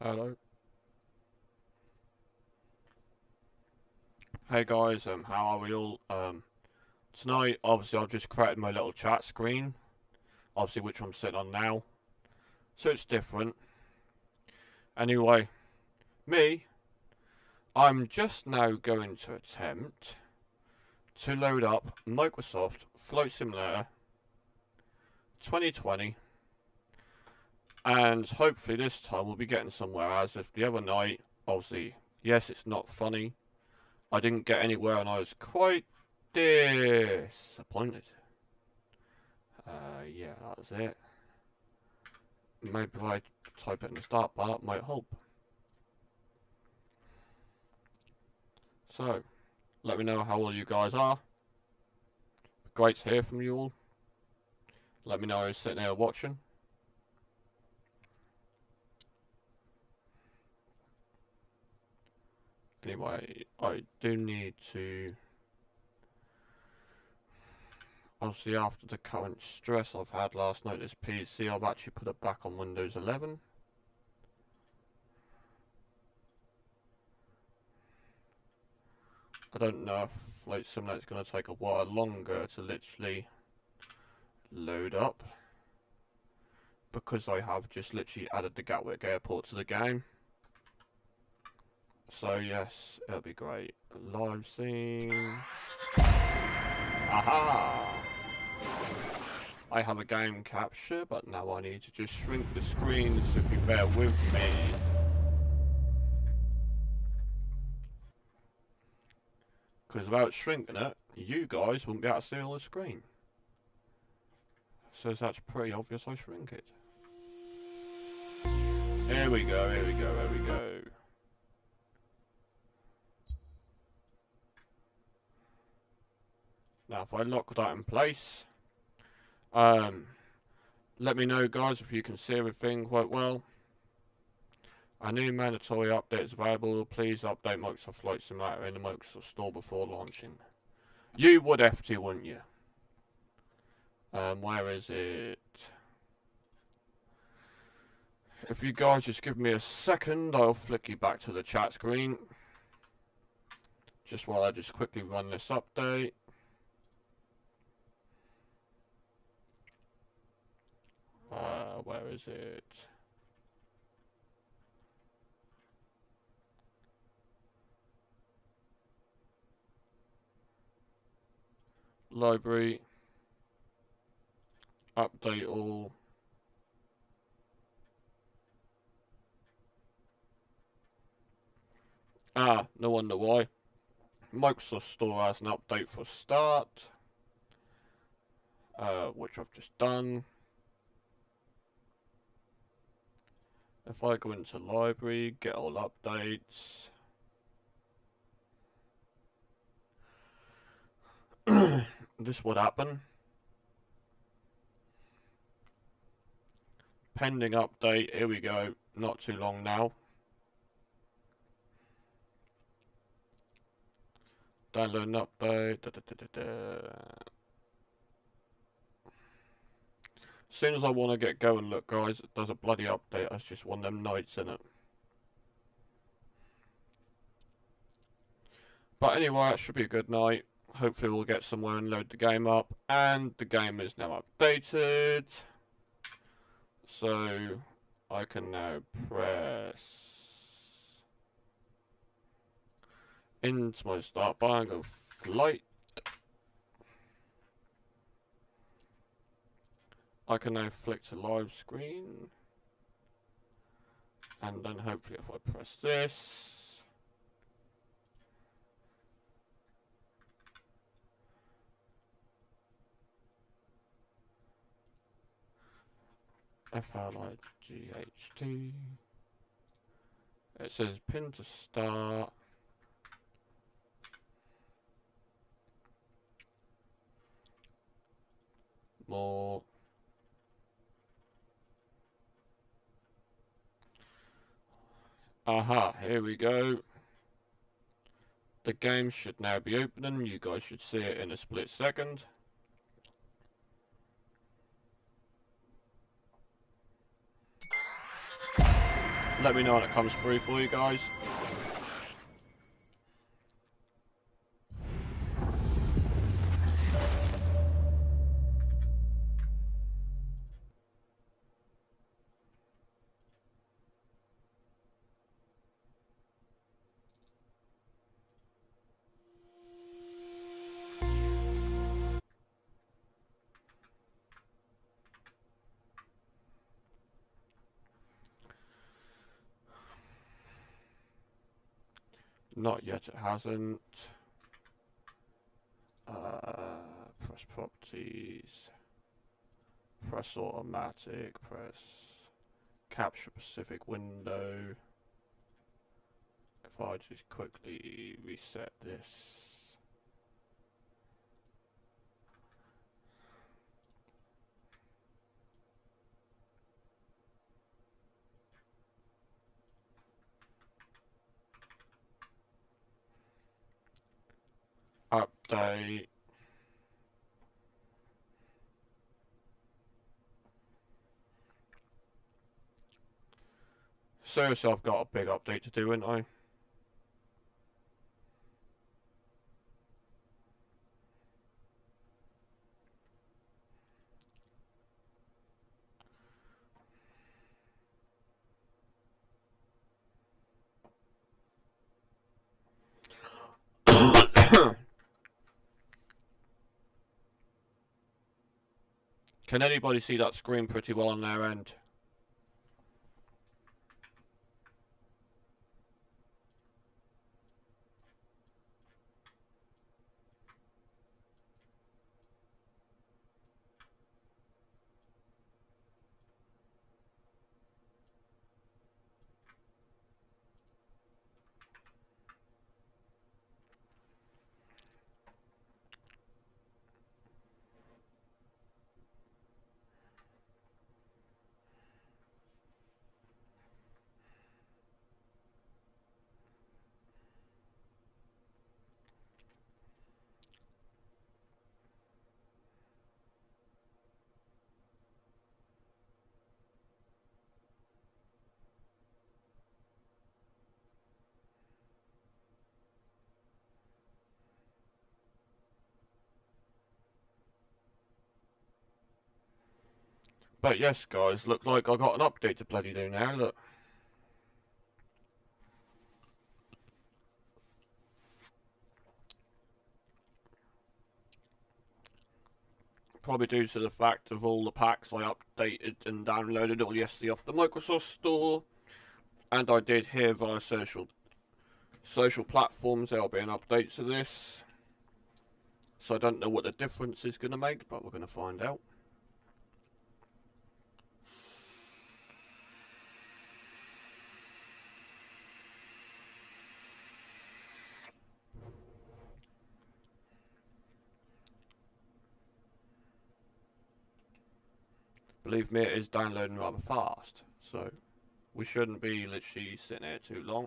Hello. Hey guys, how are we all? Tonight, obviously, I've just created my little chat screen, obviously, which I'm sitting on now. So it's different. Anyway, I'm just now going to attempt to load up Microsoft Flight Simulator 2020, and hopefully this time we'll be getting somewhere, as if the other night, obviously, yes, it's not funny. I didn't get anywhere and I was quite disappointed. Yeah, that's it. Maybe if I type it in the start bar, it might help. So, let me know how all you guys are. Great to hear from you all. Let me know who's sitting here watching. Anyway, I do need to... Obviously, after the current stress I've had last night, this PC, I've actually put it back on Windows 11. I don't know if Flight Simulator is going to take a while longer to literally load up, because I have just literally added the Gatwick Airport to the game. So yes, it'll be great. Live scene. Aha! I have a game capture, but now I need to just shrink the screen, so if you bear with me. Because without shrinking it, you guys wouldn't be able to see all the screen. So that's pretty obvious I shrink it. Here we go, here we go, here we go. Now if I lock that in place, let me know guys if you can see everything quite well. A new mandatory update is available. Please update Microsoft Flight Simulator in the Microsoft Store before launching. You would FT, wouldn't you? Where is it? If you guys just give me a second, I'll flick you back to the chat screen. Just while I just quickly run this update. Where is it? Library. Update all. No wonder why. Microsoft Store has an update for start. Which I've just done. If I go into library, get all updates. This would happen. Pending update, here we go. Not too long now. Download an update. As soon as I want to get going, look guys, it does a bloody update. That's just one of them nights, in it. But anyway, it should be a good night. Hopefully we'll get somewhere and load the game up. And the game is now updated. So I can now press into my start bar and go flight. I can now flick to live screen. And then hopefully if I press this, FLIGHT. It says pin to start. More. Aha, here we go. The game should now be opening. You guys should see it in a split second. Let me know when it comes through for you guys. Not yet, it hasn't. Press properties. Press automatic. Press capture specific window. If I just quickly reset this. Update. Seriously, I've got a big update to do, ain't I? Can anybody see that screen pretty well on their end? But yes, guys, look like I got an update to bloody do now, look. Probably due to the fact of all the packs I updated and downloaded all yesterday off the Microsoft Store. And I did hear via social platforms there'll be an update to this. So I don't know what the difference is going to make, but we're going to find out. Believe me, it is downloading rather fast, so we shouldn't be literally sitting here too long.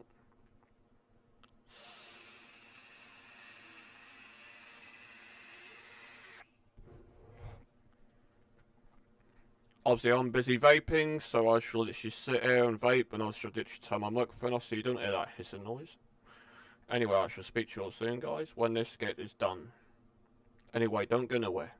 Obviously, I'm busy vaping, so I shall literally sit here and vape, and I shall literally turn my microphone off so you don't hear that hissing noise. Anyway, I shall speak to you all soon, guys, when this skit is done. Anyway, don't go nowhere.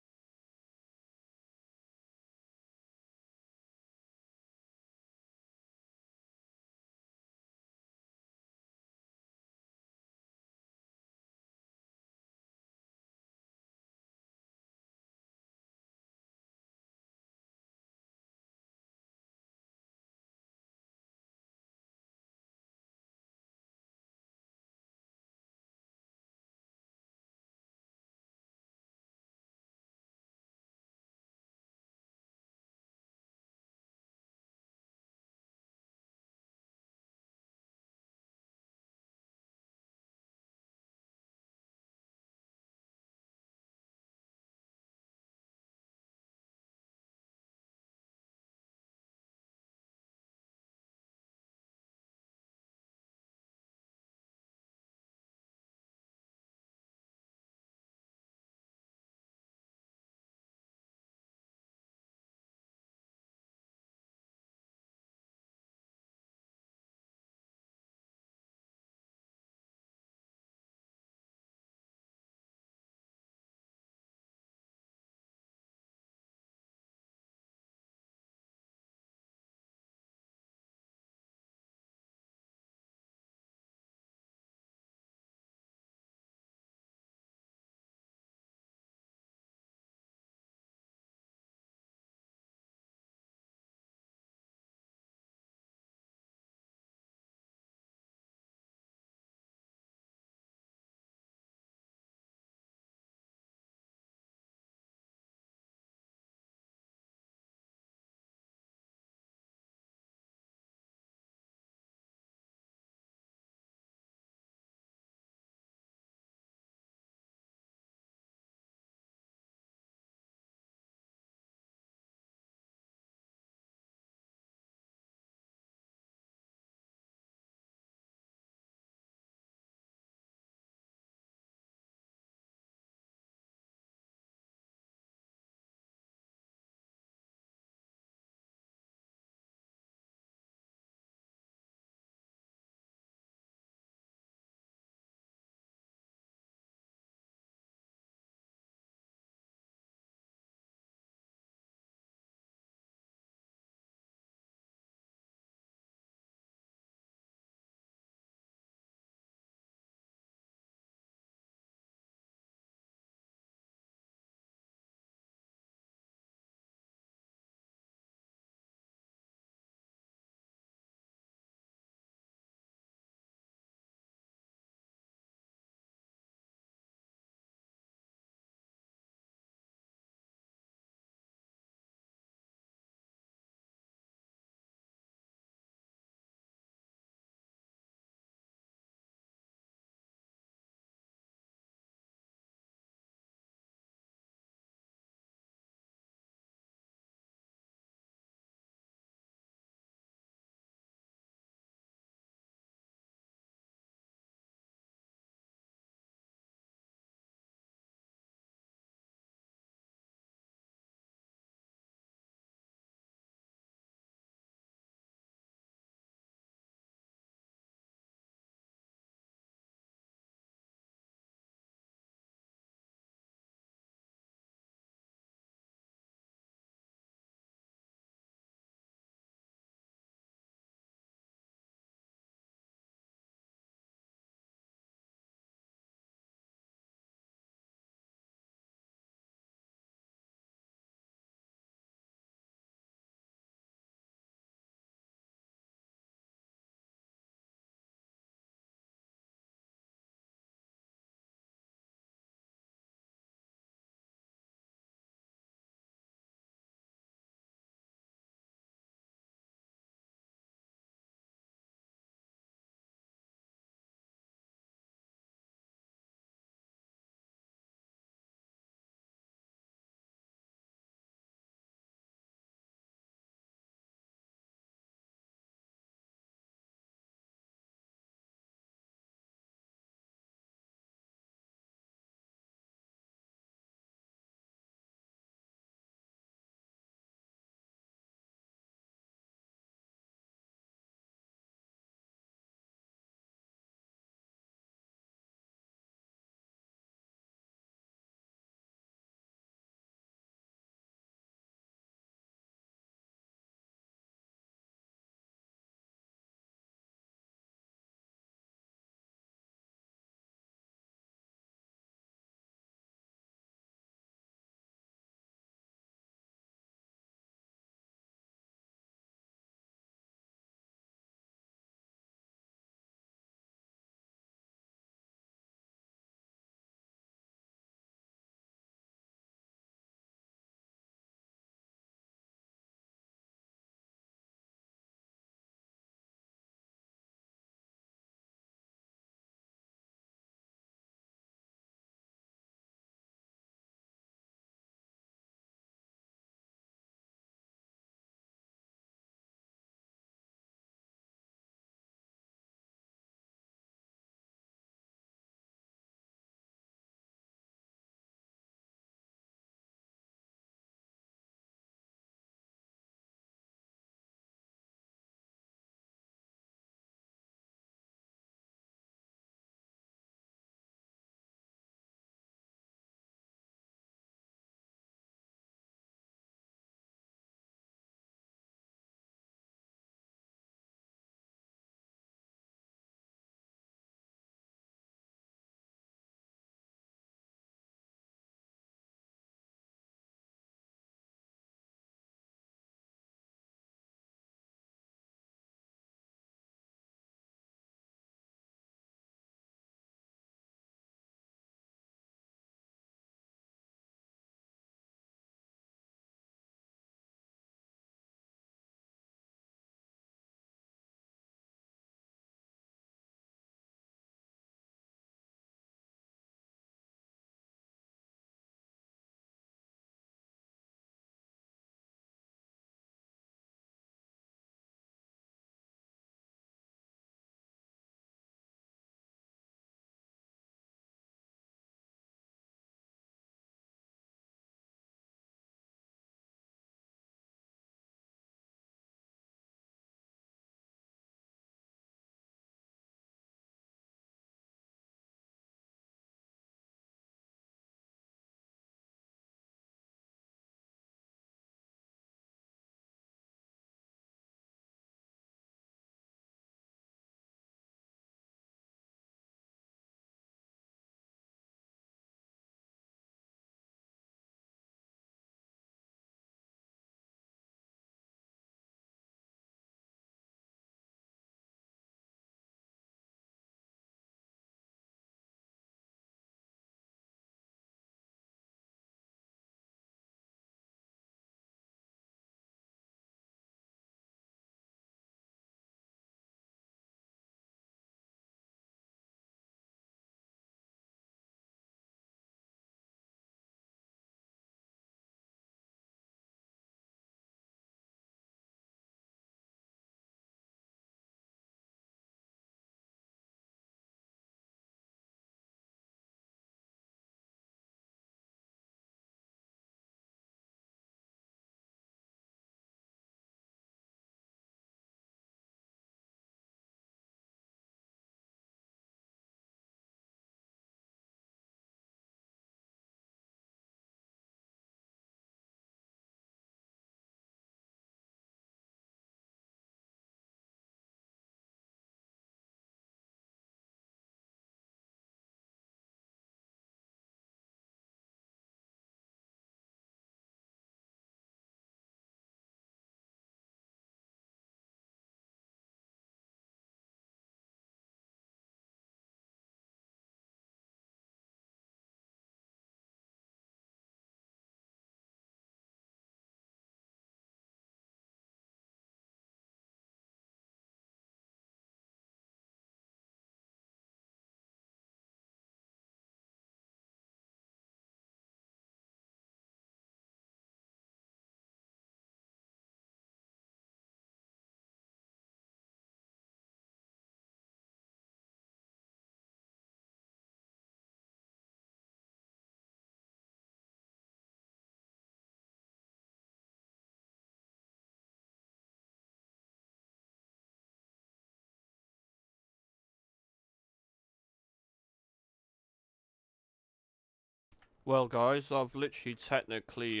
Well guys, I've literally technically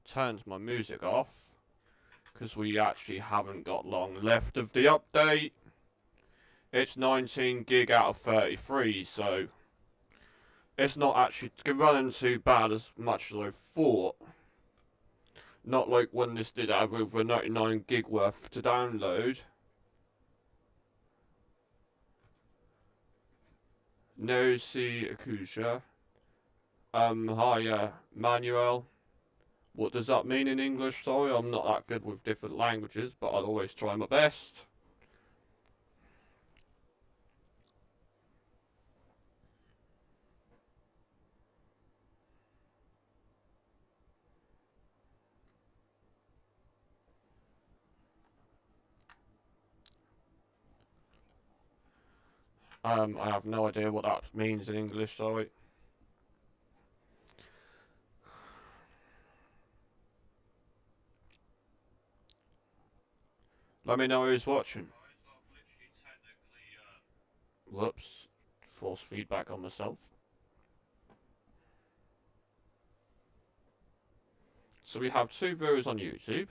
turned my music off because we actually haven't got long left of the update. It's 19 gig out of 33, so it's not actually running too bad as much as I thought. Not like when this did have over 99 gig worth to download. No see Akusha. Hi, Manuel. What does that mean in English? Sorry, I'm not that good with different languages, but I'll always try my best. I have no idea what that means in English, sorry. Let me know who's watching. Whoops. Force feedback on myself. So we have 2 viewers on YouTube.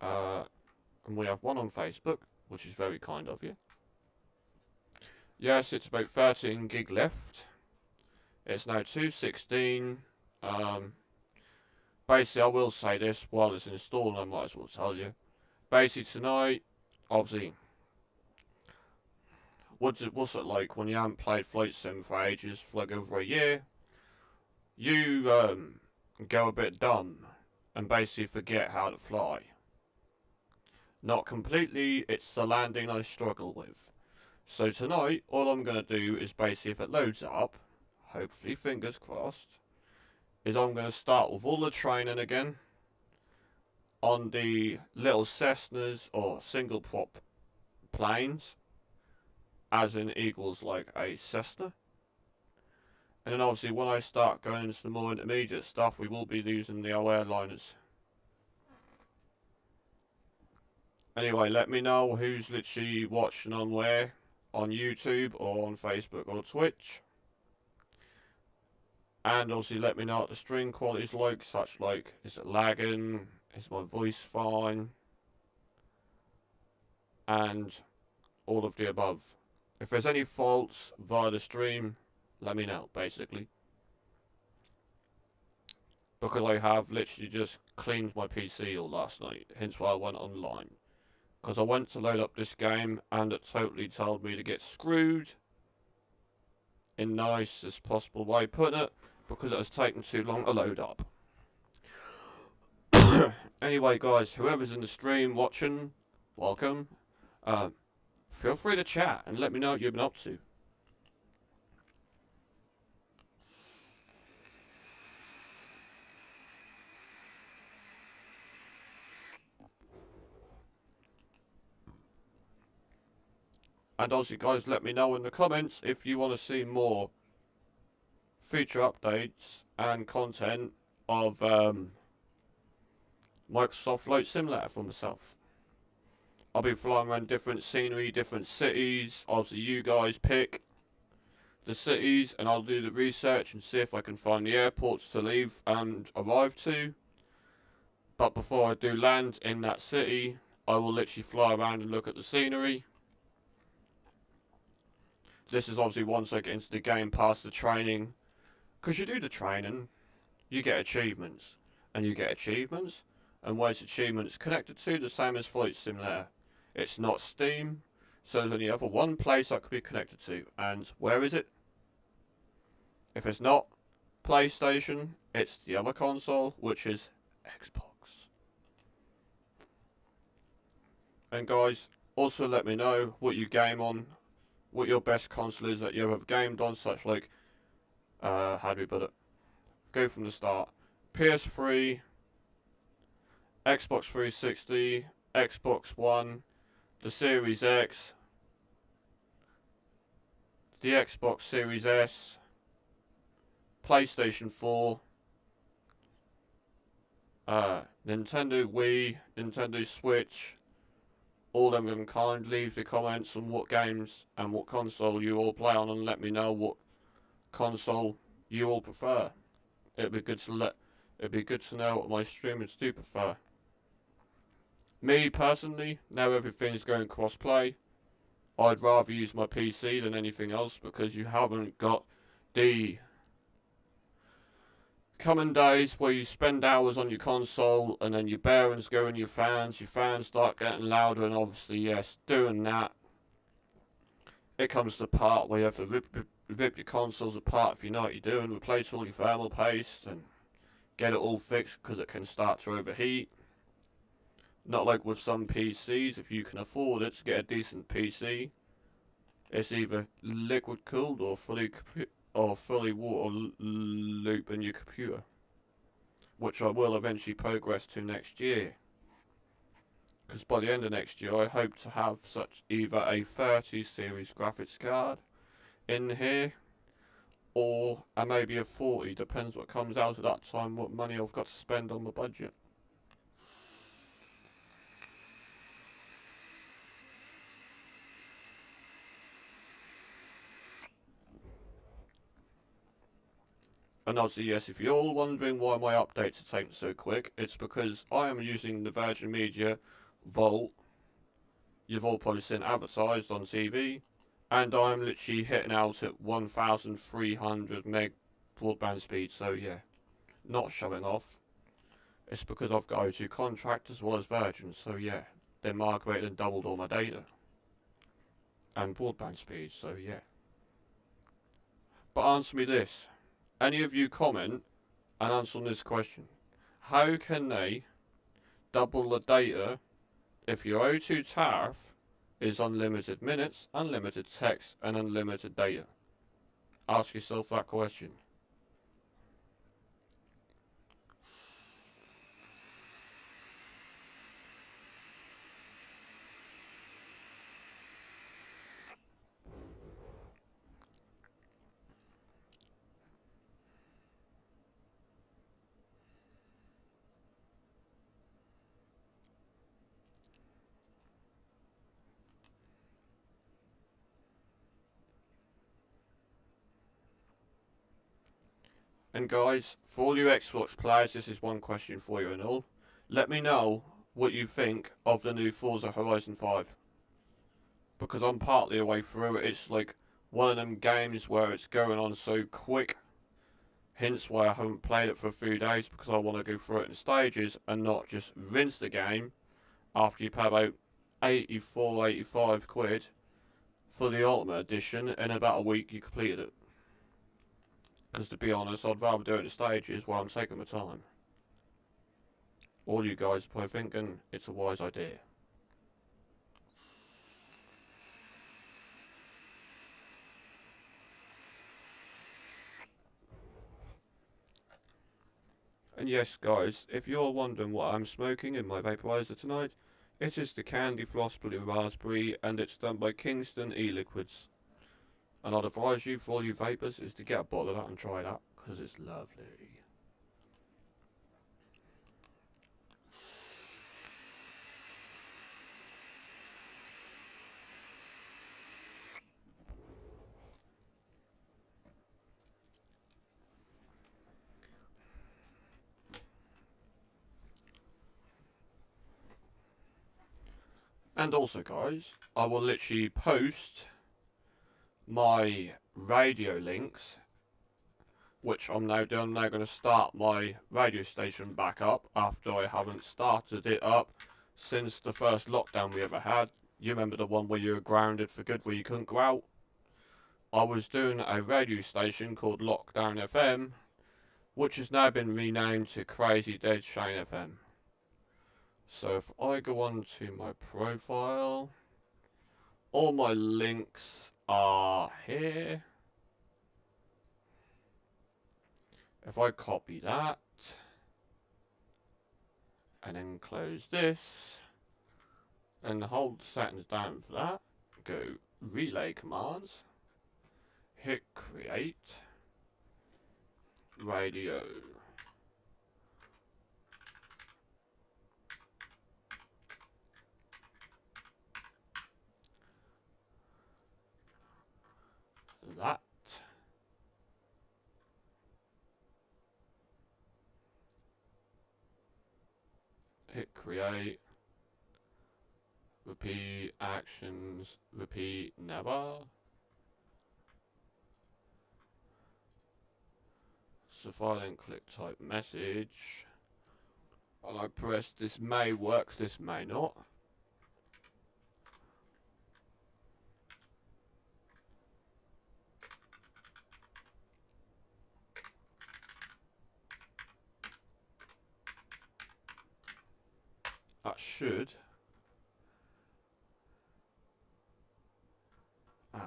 And we have 1 on Facebook, which is very kind of you. Yes, it's about 13 gig left. It's now 2:16. Basically, I will say this while it's installing, I might as well tell you. Basically, tonight, obviously, what's it like when you haven't played Flight Sim for ages, for like over a year? You go a bit dumb and basically forget how to fly. Not completely, it's the landing I struggle with. So tonight, all I'm going to do is basically, if it loads up, hopefully, fingers crossed, is I'm going to start with all the training again on the little Cessnas or single prop planes, as in equals like a Cessna. And then obviously when I start going into the more intermediate stuff, we will be using the old airliners. Anyway, let me know who's literally watching on where, on YouTube or on Facebook or Twitch. And obviously let me know what the stream quality is like, such like, is it lagging, is my voice fine, and all of the above. If there's any faults via the stream, let me know, basically. Because I have literally just cleaned my PC all last night, hence why I went online. Because I went to load up this game and it totally told me to get screwed in nicest possible way putting it, because it has taken too long to load up. Anyway guys, whoever's in the stream watching, welcome. Feel free to chat and let me know what you've been up to. And also guys, let me know in the comments if you want to see more feature updates and content of Microsoft Flight Simulator for myself. I'll be flying around different scenery, different cities. Obviously you guys pick the cities and I'll do the research and see if I can find the airports to leave and arrive to. But before I do land in that city, I will literally fly around and look at the scenery. This is obviously once I get into the game past the training. Because you do the training, you get achievements. And you get achievements. And where's achievements connected to? The same as Flight Simulator. It's not Steam. So there's only ever one place that could be connected to. And where is it? If it's not PlayStation, it's the other console, which is Xbox. And guys, also let me know what you game on, what your best console is that you ever gamed on, such like, how do we put it? Go from the start. PS3, Xbox 360, Xbox One, the Series X, the Xbox Series S, PlayStation 4, Nintendo Wii, Nintendo Switch, all them of kind. Leave the comments on what games and what console you all play on and let me know what console you all prefer. It'd be good to know what my streamers do prefer. Me personally, now everything's going cross-play, I'd rather use my PC than anything else because you haven't got the coming days where you spend hours on your console and then your bearings go in your fans start getting louder, and obviously, yes, doing that, it comes to the part where you have to rip your consoles apart if you know what you're doing, replace all your thermal paste and get it all fixed because it can start to overheat. Not like with some PCs, if you can afford it to get a decent PC, it's either liquid cooled or fully water loop in your computer, which I will eventually progress to next year. Because by the end of next year, I hope to have such either a 30 series graphics card in here, or maybe a 40, depends what comes out at that time, what money I've got to spend on the budget. And obviously, yes, if you're all wondering why my updates are taking so quick, it's because I am using the Virgin Media Vault. You've all probably seen advertised on TV, and I'm literally hitting out at 1,300 meg broadband speed, so yeah, not showing off. It's because I've got O2 contract as well as Virgin, so yeah, they migrated and doubled all my data and broadband speed, so yeah. But answer me this. Any of you comment and answer on this question. How can they double the data if your O2 tariff is unlimited minutes, unlimited text, and unlimited data? Ask yourself that question. And guys, for all you Xbox players, this is one question for you and all. Let me know what you think of the new Forza Horizon 5. Because I'm partly away through it. It's like one of them games where it's going on so quick. Hence why I haven't played it for a few days, because I want to go through it in stages and not just rinse the game after you pay about 84, 85 quid for the Ultimate Edition. In about a week you completed it. Because to be honest, I'd rather do it in stages while I'm taking my time. All you guys are probably thinking it's a wise idea. And yes, guys, if you're wondering what I'm smoking in my vaporizer tonight, it is the Candy Floss Blue Raspberry, and it's done by Kingston E-Liquids. And I'd advise you, for all you vapors, is to get a bottle of that and try that, because it's lovely. And also, guys, I will literally post my radio links, which I'm now doing. I'm now going to start my radio station back up after I haven't started it up since the first lockdown we ever had. You remember the one where you were grounded for good, where you couldn't go out? I was doing a radio station called Lockdown FM, which has now been renamed to CrazyDeadShaneGaming. So if I go on to my profile, all my links are here. If I copy that and then close this and hold the settings down for that, go relay commands, hit create, radio. That. hit create, repeat actions, repeat never. So if I then click type message, and I press this may work, this may not. That should. Ow.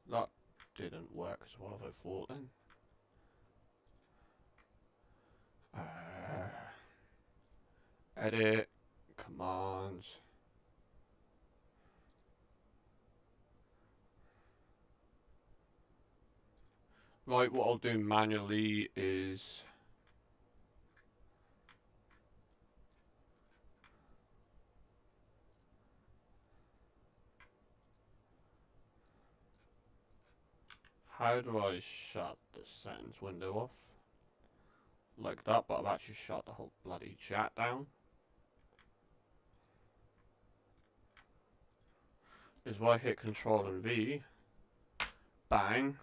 That didn't work as well as I thought then. Edit, commands. Right, what I'll do manually is how do I shut the settings window off? Like that, but I've actually shut the whole bloody chat down. Is if I hit Control and V, bang.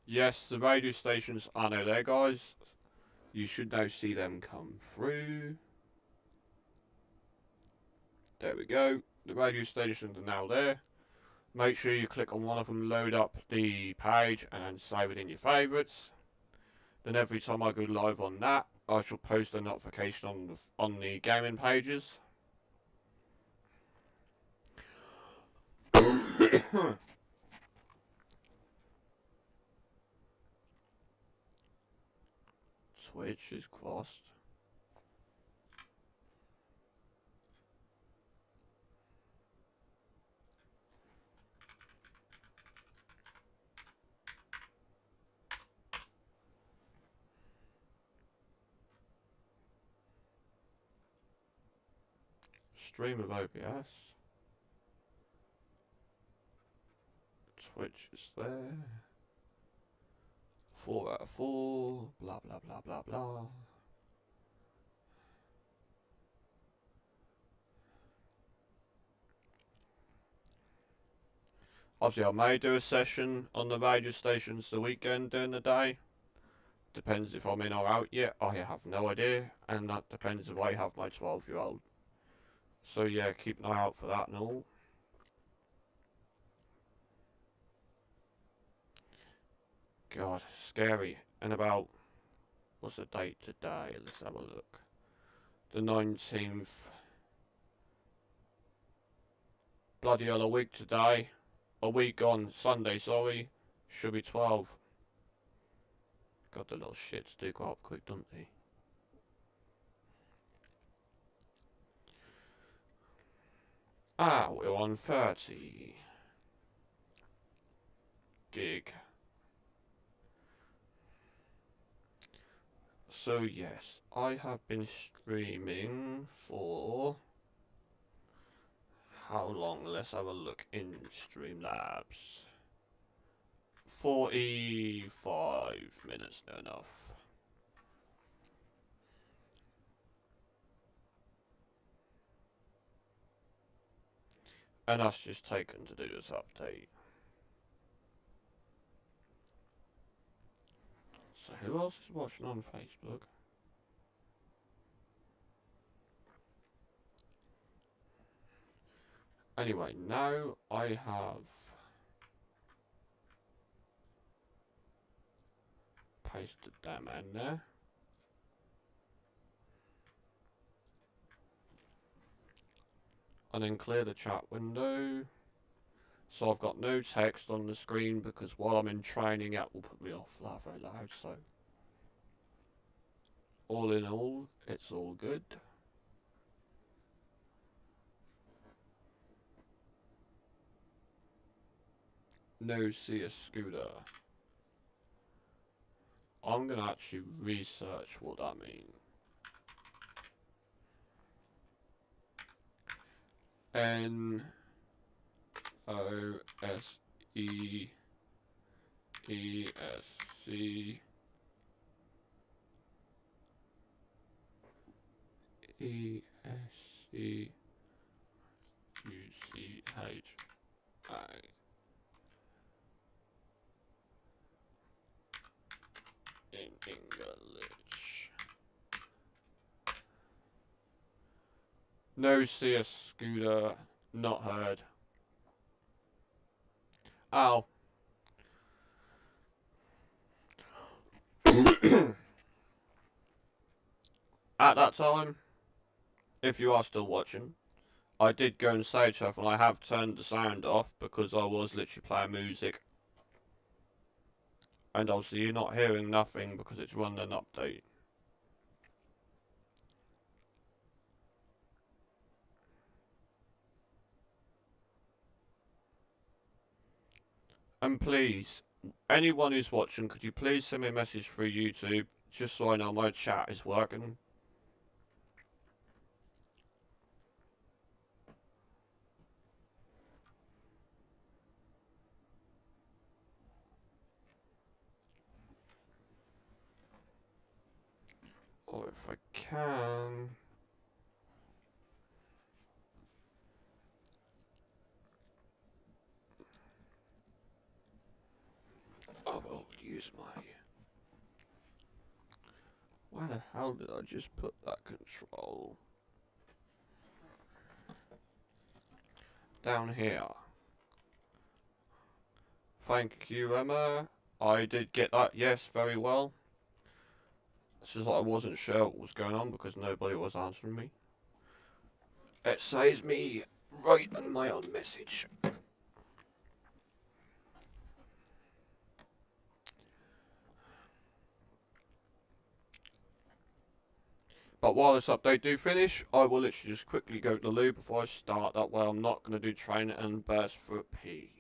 Yes, the radio stations are now there, guys. You should now see them come through. There we go. The radio stations are now there. Make sure you click on one of them, load up the page, and then save it in your favourites. Then every time I go live on that, I shall post a notification on the gaming pages. Twitch is crossed. Stream of OBS. Twitch is there. 4 out of 4. Blah blah blah blah blah. Obviously, I may do a session on the radio stations the weekend during the day. Depends if I'm in or out yet. I have no idea, and that depends if I have my 12-year-old. So yeah, keep an eye out for that and all. God, scary. And about, what's the date today? Let's have a look. The 19th. Bloody hell, a week today. A week on Sunday, sorry. Should be 12. God, the little shits do go up quick, don't they? Ah, we're on 30 gig. So yes, I have been streaming for how long? Let's have a look in Streamlabs. 45 minutes, no enough. And that's just taken to do this update. So who else is watching on Facebook? Anyway, now I have pasted them in there. And then clear the chat window. So I've got no text on the screen because while I'm in training it will put me off laugh out loud. So all in all, it's all good. No see a scooter. I'm gonna actually research what that means. OSEESC ESCUCHA in English. No CS Scooter, not heard. Ow. At that time, if you are still watching, I did go and say to her, and I have turned the sound off because I was literally playing music. And obviously you're not hearing nothing because it's running an update. And please, anyone who's watching, could you please send me a message through YouTube just so I know my chat is working? Or if I can... I will use my... Where the hell did I just put that control? Down here. Thank you, Emma. I did get that, yes, very well. It's just like I wasn't sure what was going on because nobody was answering me. It saves me writing my own message. But while this update do finish, I will literally just quickly go to the loo before I start. That way I'm not going to do training and burst for a pee.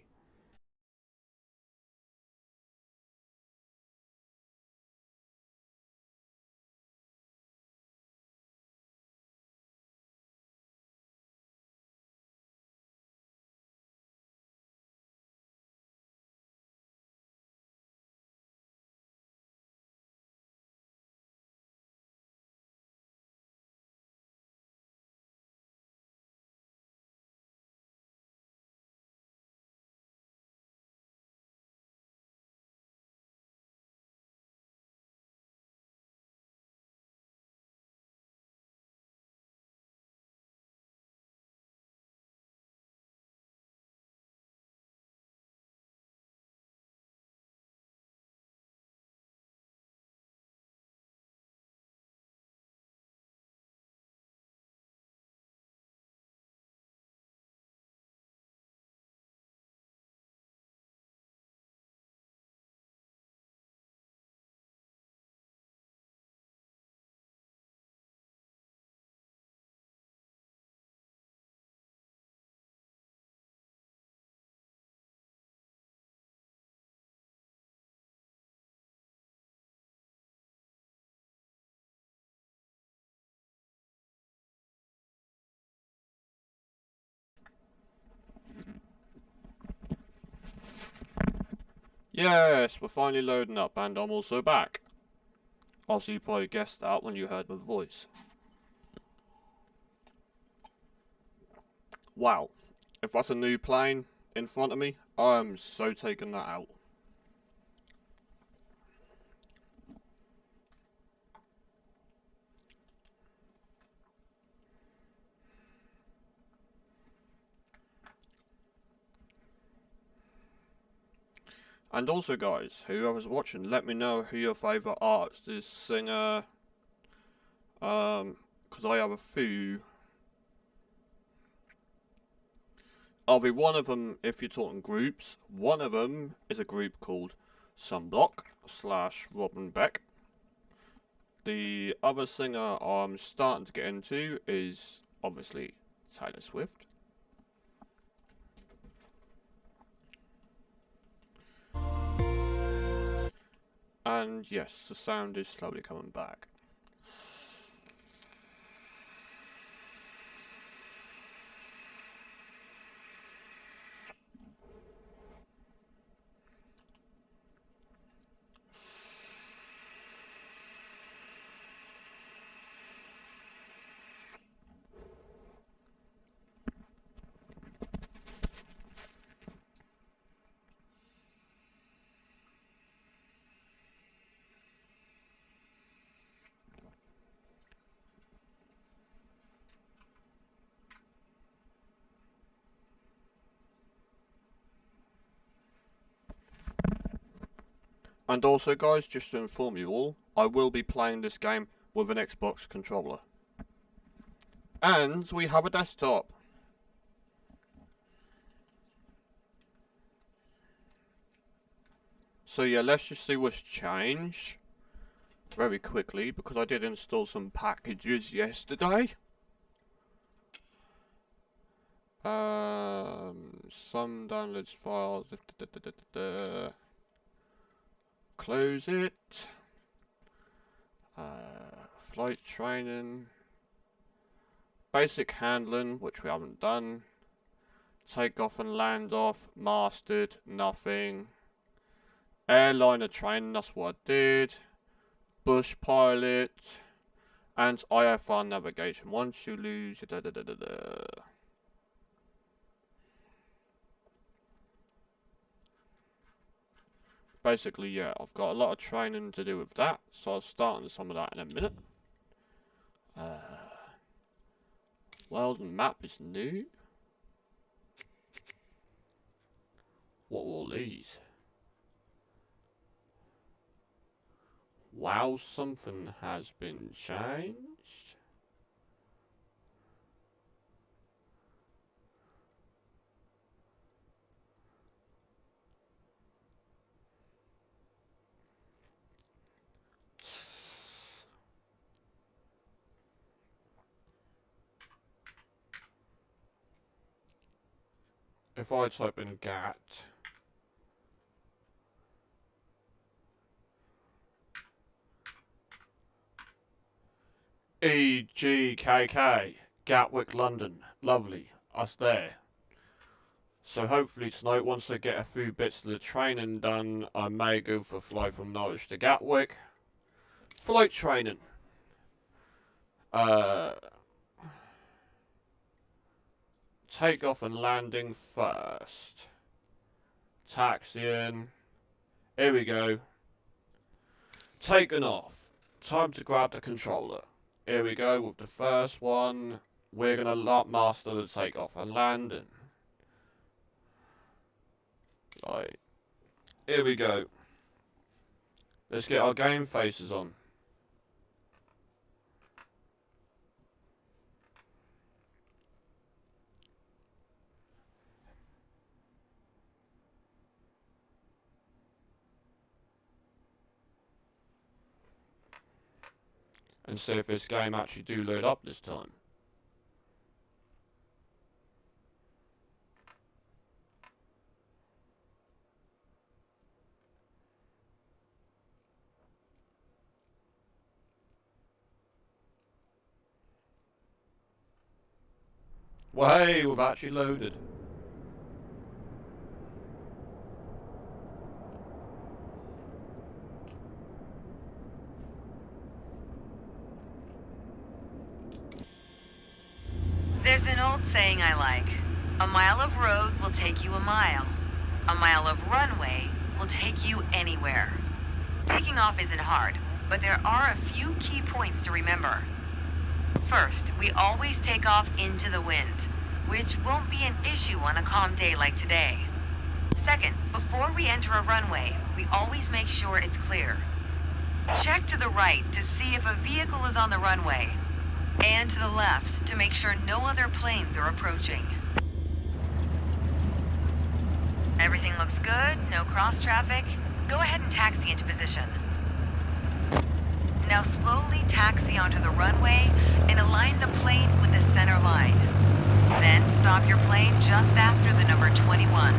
Yes, we're finally loading up and I'm also back. Also, you probably guessed that when you heard my voice. Wow, if that's a new plane in front of me, I'm so taking that out. And also guys, whoever's watching, let me know who your favourite artist is, singer, because I have a few. I'll be one of them if you're talking groups. One of them is a group called Sunblock / Robin Beck. The other singer I'm starting to get into is obviously Taylor Swift. And yes, the sound is slowly coming back. And also guys, just to inform you all, I will be playing this game with an Xbox controller. And we have a desktop. So yeah, let's just see what's changed very quickly, because I did install some packages yesterday. Some downloads files. Close it. Flight training. Basic handling, which we haven't done. Take off and land off. Mastered. Nothing. Airliner training, that's what I did. Bush pilot. And IFR navigation. Once you lose... Basically, yeah, I've got a lot of training to do with that, so I'll start on some of that in a minute. World and map is new. What are all these? Wow, something has been changed. If I type in GAT, EGKK, Gatwick, London, lovely, us there. So hopefully tonight, once I get a few bits of the training done, I may go for a flight from Norwich to Gatwick. Flight training. Take off and landing first. Taxiing. Here we go. Taking off. Time to grab the controller. Here we go with the first one. We're gonna master the takeoff and landing. Right. Here we go. Let's get our game faces on. And see if this game actually do load up this time. Well, hey, we've actually loaded. There's an old saying I like. A mile of road will take you a mile. A mile of runway will take you anywhere. Taking off isn't hard, but there are a few key points to remember. First, we always take off into the wind, which won't be an issue on a calm day like today. Second, before we enter a runway, we always make sure it's clear. Check to the right to see if a vehicle is on the runway, and to the left to make sure no other planes are approaching. Everything looks good, no cross traffic. Go ahead and taxi into position. Now slowly taxi onto the runway and align the plane with the center line. Then stop your plane just after the number 21.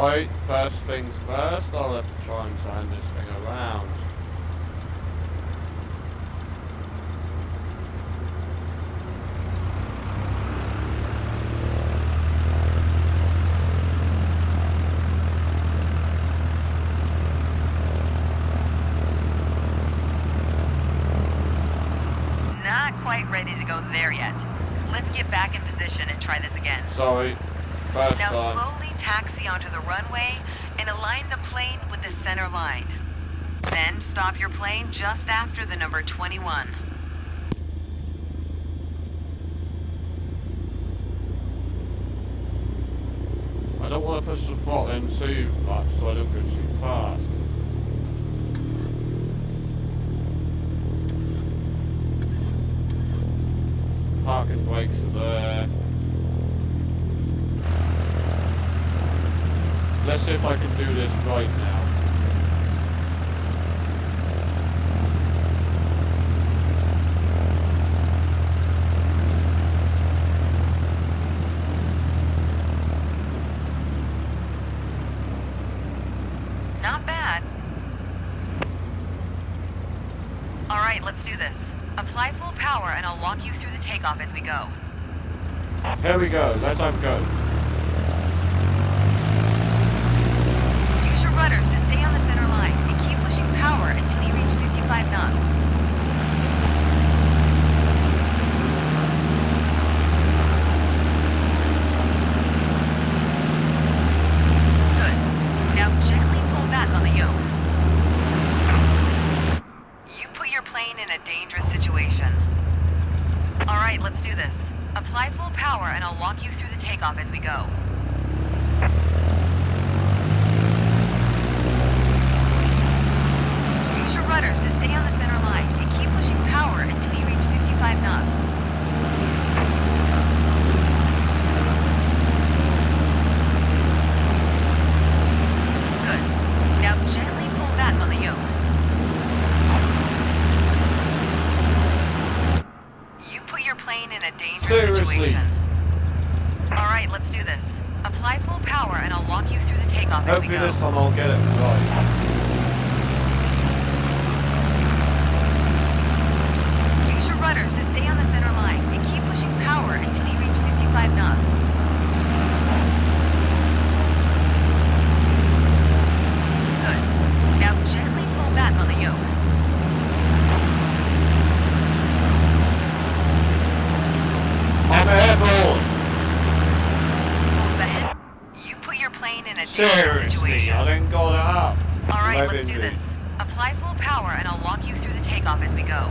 Right, first things first, I'll have to try and turn this thing around. Not quite ready to go there yet. Let's get back in position and try this again. Sorry, first Now time. slowly taxi onto the runway and align the plane with the center line. Then stop your plane just after the number 21. I don't want to push the throttle in too much so I don't go too fast. Parking brakes are there. Let's see if I can do this right now. Not bad. All right, let's do this. Apply full power and I'll walk you through the takeoff as we go. Here we go, let's have a go. Use your rudders to stay on the center line and keep pushing power until you reach 55 knots. Good. Now gently pull back on the yoke. You put your plane in a dangerous situation. All right, let's do this. Apply full power and I'll walk you through the takeoff as we go. Use your rudders to stay on the center line and keep pushing power until you reach 55 knots. Good. Now gently pull back on the yoke. You put your plane in a dangerous situation. All right, let's do this. Apply full power and I'll walk you through the takeoff as we Hopefully go. this time I'll get it right. Use your rudders to stay on the center line and keep pushing power until you reach 55 knots. Good. Now gently pull back on the yoke. I'm airborne! Pull back. You put your plane in a dangerous Seriously, situation. I didn't got it up. All right, Maybe let's do me. this. Apply full power and I'll walk you through the takeoff as we go.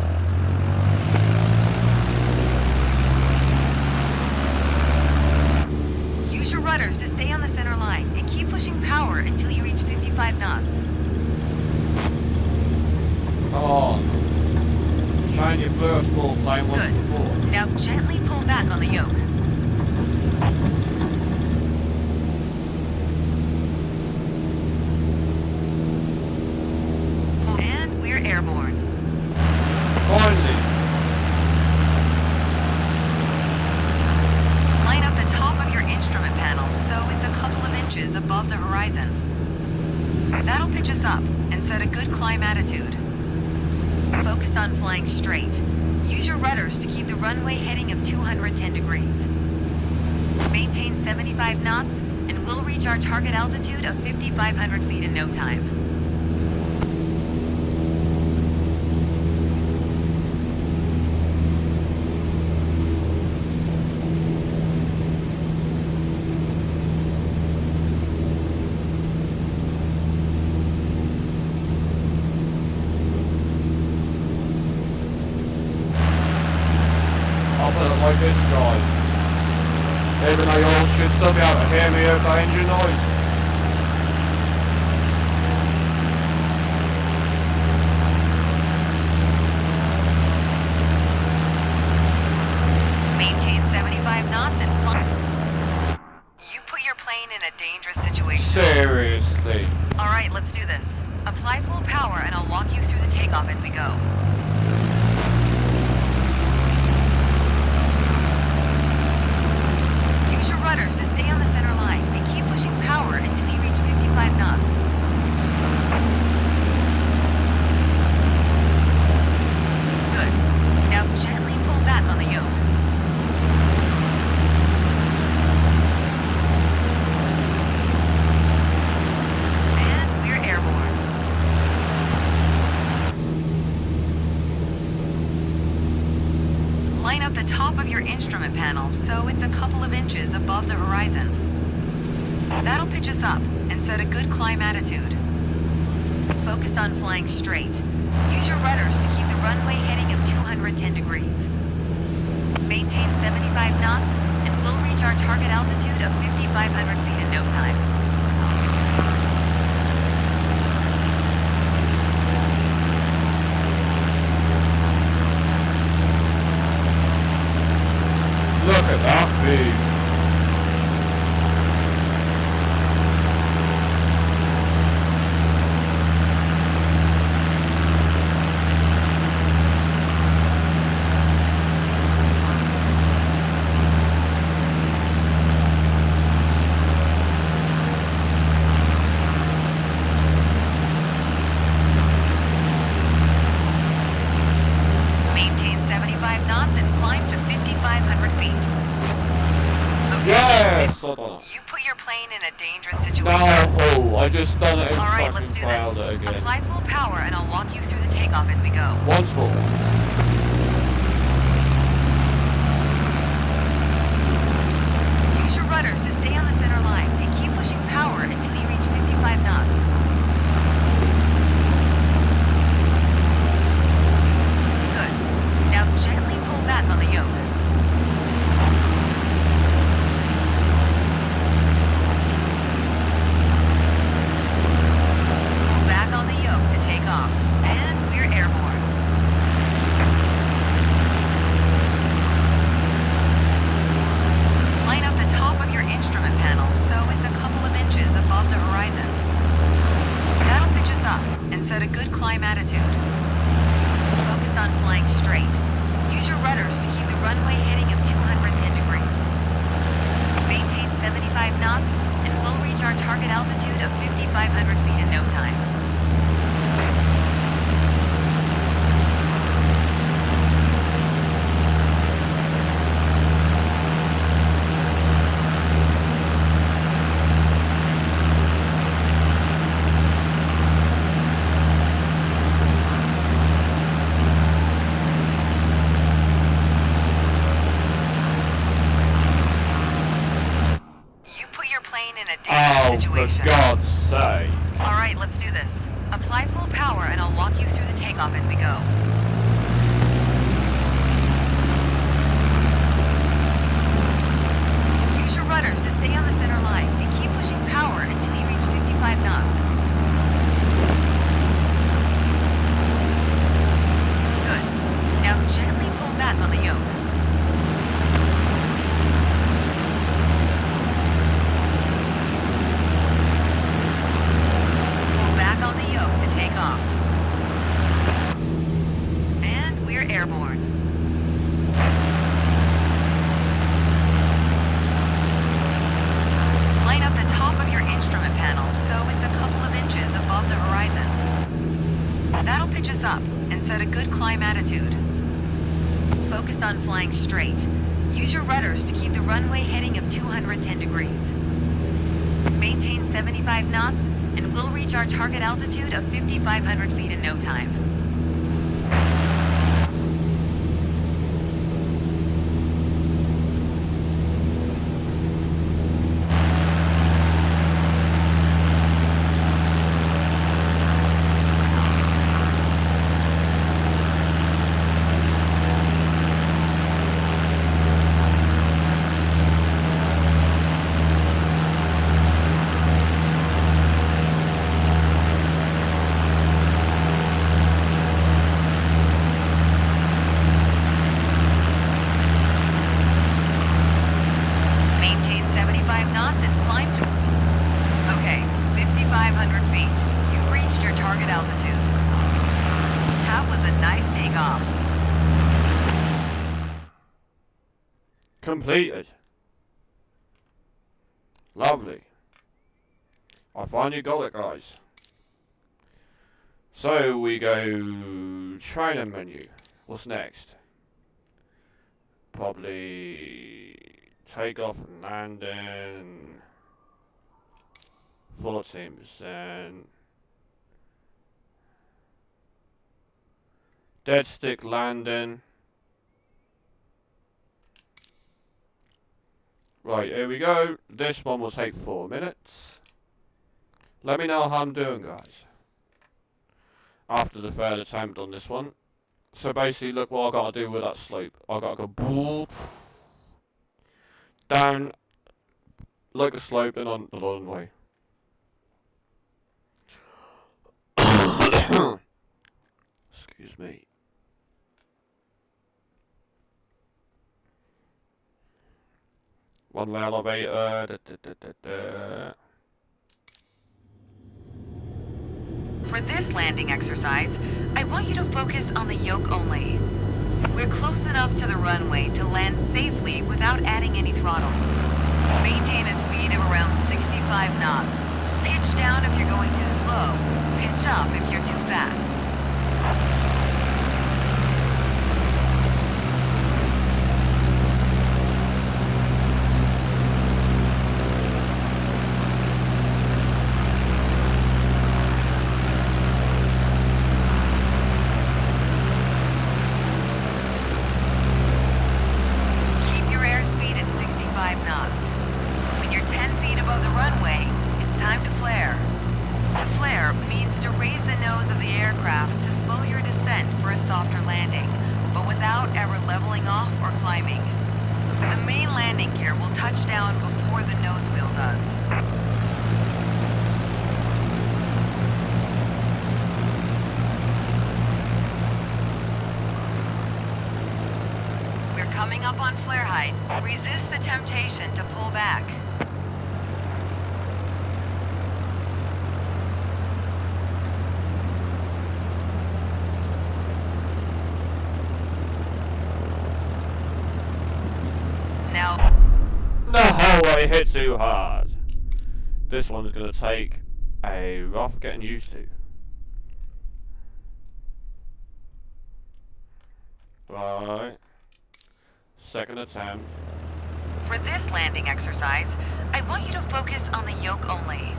Use your rudders to stay on the center line and keep pushing power until you reach 55 knots. Come on. Shine your first ball plane once Good. before. Now gently pull back on the yoke. And we're airborne. Finally. Line up the top of your instrument panel so it's a couple of inches above the horizon. That'll pitch us up and set a good climb attitude. Focus on flying straight. Use your rudders to keep the runway heading of 210 degrees. Maintain 75 knots and we'll reach our target altitude of 5,500 feet in no time. I'll put it like this, guys. Even though you all should still be able to hear me over engine noise. Maintain 75 knots and fly. You put your plane in a dangerous situation. Seriously. All right, let's do this. Apply full power and I'll walk you through the takeoff as we go. Use your rudders to stay on the center line and keep pushing power until you reach Now gently pull back on the yoke. And we're airborne. Line up the top of your instrument panel so it's a couple of inches above the horizon. That'll pitch us up and set a good climb attitude. Focus on flying straight. Use your rudders to keep the runway heading of 210 degrees. Maintain 75 knots and we'll reach our target altitude of 5,500 feet in no time. Look at that view. Maintain 75 knots and climb to 5,500 feet. Okay. Yes! I done it. You put your plane in a dangerous situation. No! I just done it and Alright, let's do fucking failed this. it again. Apply full power and I'll walk you through the takeoff as we go. Once more. Use your rudders to stay on the center line and keep pushing power until you reach 55 knots. Good. Now gently pull back on the yoke. Pull back on the yoke to take off. And we're airborne. Line up the top of your instrument panel so it's a couple of inches above the horizon. That'll pitch us up and set a good climb attitude. Focus on flying straight. Use your rudders to keep the runway heading of 210 degrees. Maintain 75 knots and we'll reach our target altitude of 5,500 feet in no time. You put your plane in a dangerous Oh, situation. for God's sake. Alright, let's do this. Apply full power and I'll walk you through the takeoff as we go. Use your rudders to stay on the center line and keep pushing power until you reach 55 knots. Good. Now gently pull back on the yoke. Pull back on the yoke to take off. And we're airborne. Line up the top of your instrument panel so it's a couple of inches above the horizon. That'll pitch us up and set a good climb attitude. Focus on flying straight. Use your rudders to keep the runway heading of 210 degrees. Maintain 75 knots and we'll reach our target altitude of 5,500 feet in no time. Maintain 75 knots and climb to... Okay, 5,500 feet. You've reached your target altitude. That was a nice takeoff. Completed. Lovely. I finally got it, guys. So we go training menu. What's next? probably take off and landing 14%. Dead stick landing. Right, here we go. This one will take 4 minutes. Let me know how I'm doing, guys, after the third attempt on this one. So basically, look what I gotta do with that slope. I gotta go down like a slope and on the runway. Excuse me. One way elevator. For this landing exercise, I want you to focus on the yoke only. We're close enough to the runway to land safely without adding any throttle. Maintain a speed of around 65 knots. Pitch down if you're going too slow. Pitch up if you're too fast. Coming up on flare height, resist the temptation to pull back. Now... No, I hit too hard. This one's gonna take a rough getting used to. Right. Second attempt. For this landing exercise, I want you to focus on the yoke only.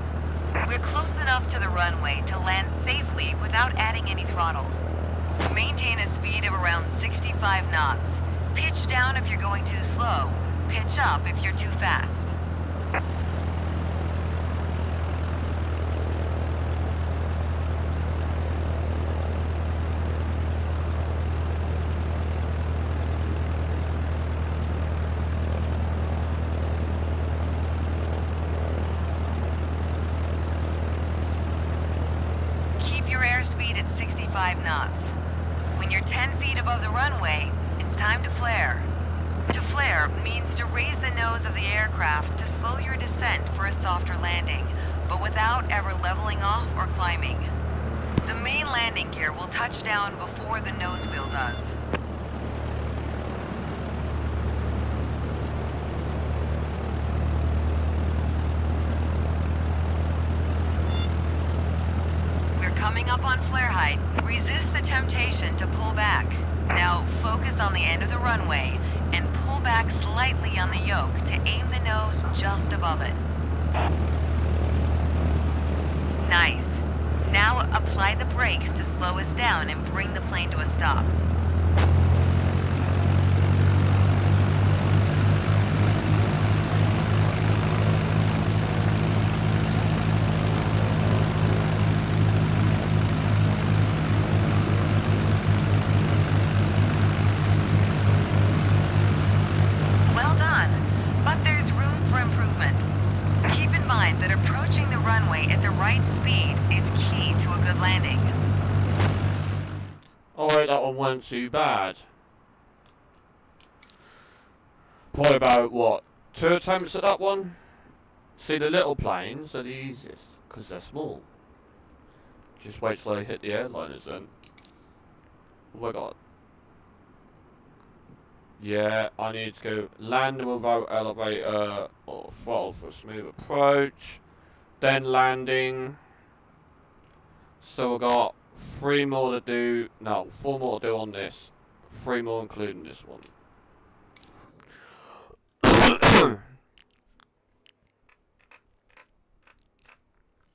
We're close enough to the runway to land safely without adding any throttle. Maintain a speed of around 65 knots. Pitch down if you're going too slow. Pitch up if you're too fast. Speed at 65 knots. When you're 10 feet above the runway, it's time to flare. To flare means to raise the nose of the aircraft to slow your descent for a softer landing, but without ever leveling off or climbing. The main landing gear will touch down before the nose wheel does. Coming up on flare height, resist the temptation to pull back. Now focus on the end of the runway and pull back slightly on the yoke to aim the nose just above it. Nice. Now apply the brakes to slow us down and bring the plane to a stop. Alright, that one wasn't too bad. Probably about, what, 2 attempts at that one? See, the little planes are the easiest, because they're small. Just wait till I hit the airliners then. What have I got? Yeah, I need to go landing without elevator or throttle for a smooth approach. Then landing. So we got 3 more to do. No, 4 more to do on this. 3 more including this one.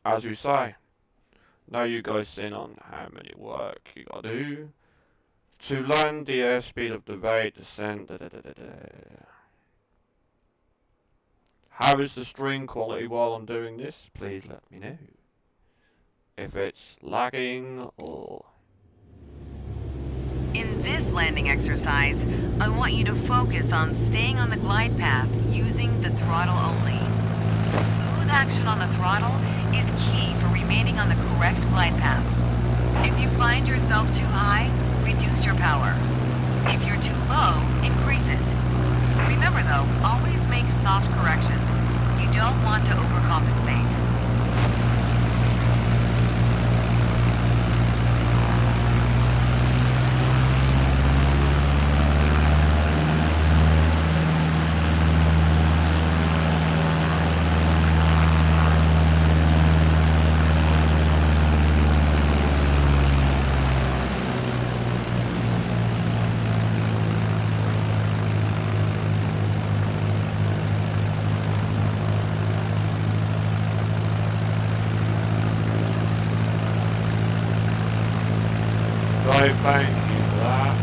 as you say, now you guys in on how many work you gotta do to land the airspeed of the rate descent. How is the stream quality while I'm doing this? Please let me know if it's lagging or... In this landing exercise, I want you to focus on staying on the glide path using the throttle only. Smooth action on the throttle is key for remaining on the correct glide path. If you find yourself too high, reduce your power. If you're too low, increase it. Remember though, always make soft corrections. You don't want to overcompensate. So thank you for that.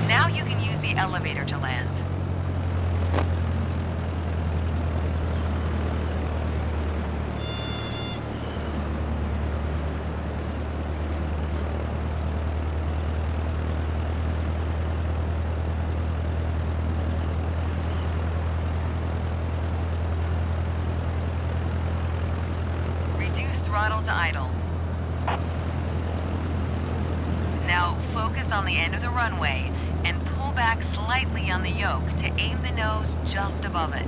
Now you can use the elevator to land. Reduce throttle to idle. Now focus on the end of the runway and pull back slightly on the yoke to aim the nose just above it.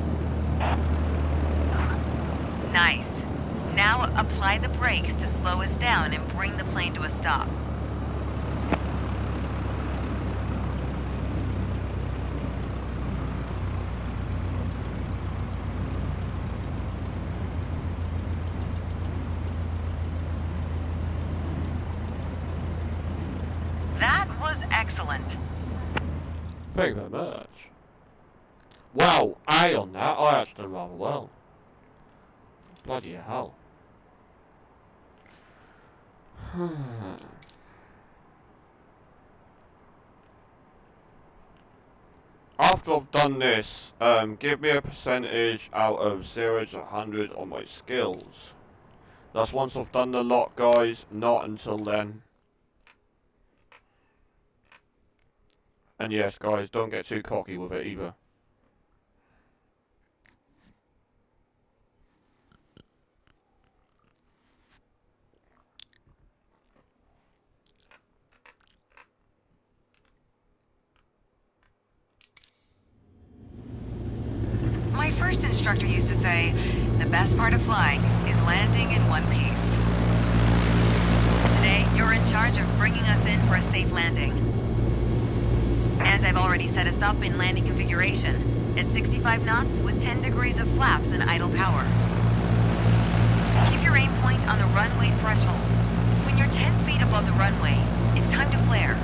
Nice. Now apply the brakes to slow us down and bring the plane to a stop. That was excellent. Thank you very much. Wow, A on that. I actually done rather well. Bloody hell. After I've done this, give me a percentage out of 0 to 100 on my skills. That's once I've done the lot, guys, not until then. And yes, guys, don't get too cocky with it either. My first instructor used to say, the best part of flying is landing in one piece. Today, you're in charge of bringing us in for a safe landing. And I've already set us up in landing configuration at 65 knots with 10 degrees of flaps and idle power. Keep your aim point on the runway threshold. When you're 10 feet above the runway, it's time to flare.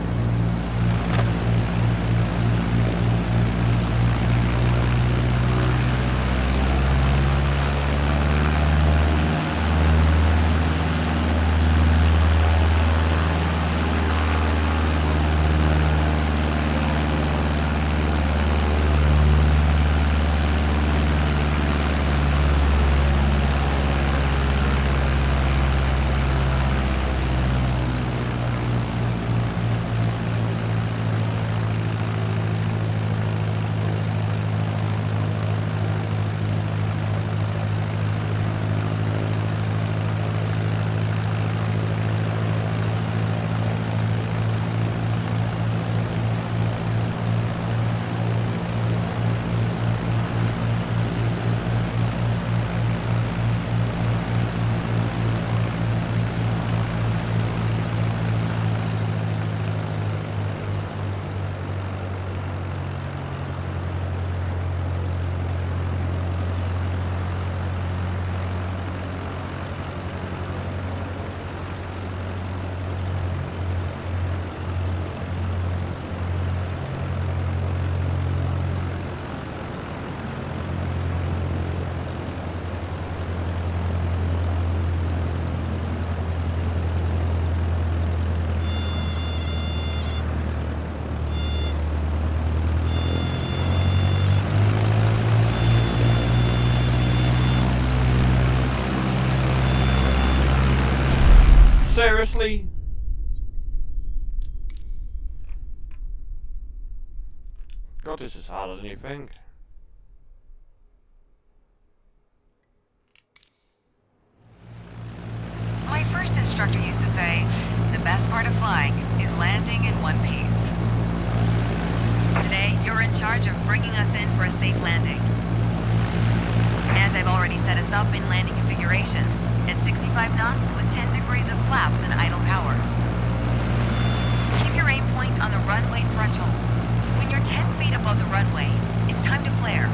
God, this is harder than you think. My first instructor used to say, the best part of flying is landing in one piece. Today, you're in charge of bringing us in for a safe landing. And I've already set us up in landing configuration at 65 knots with 10 degrees of flaps and idle power. Keep your aim point on the runway threshold. When you're 10 feet above the runway, it's time to flare.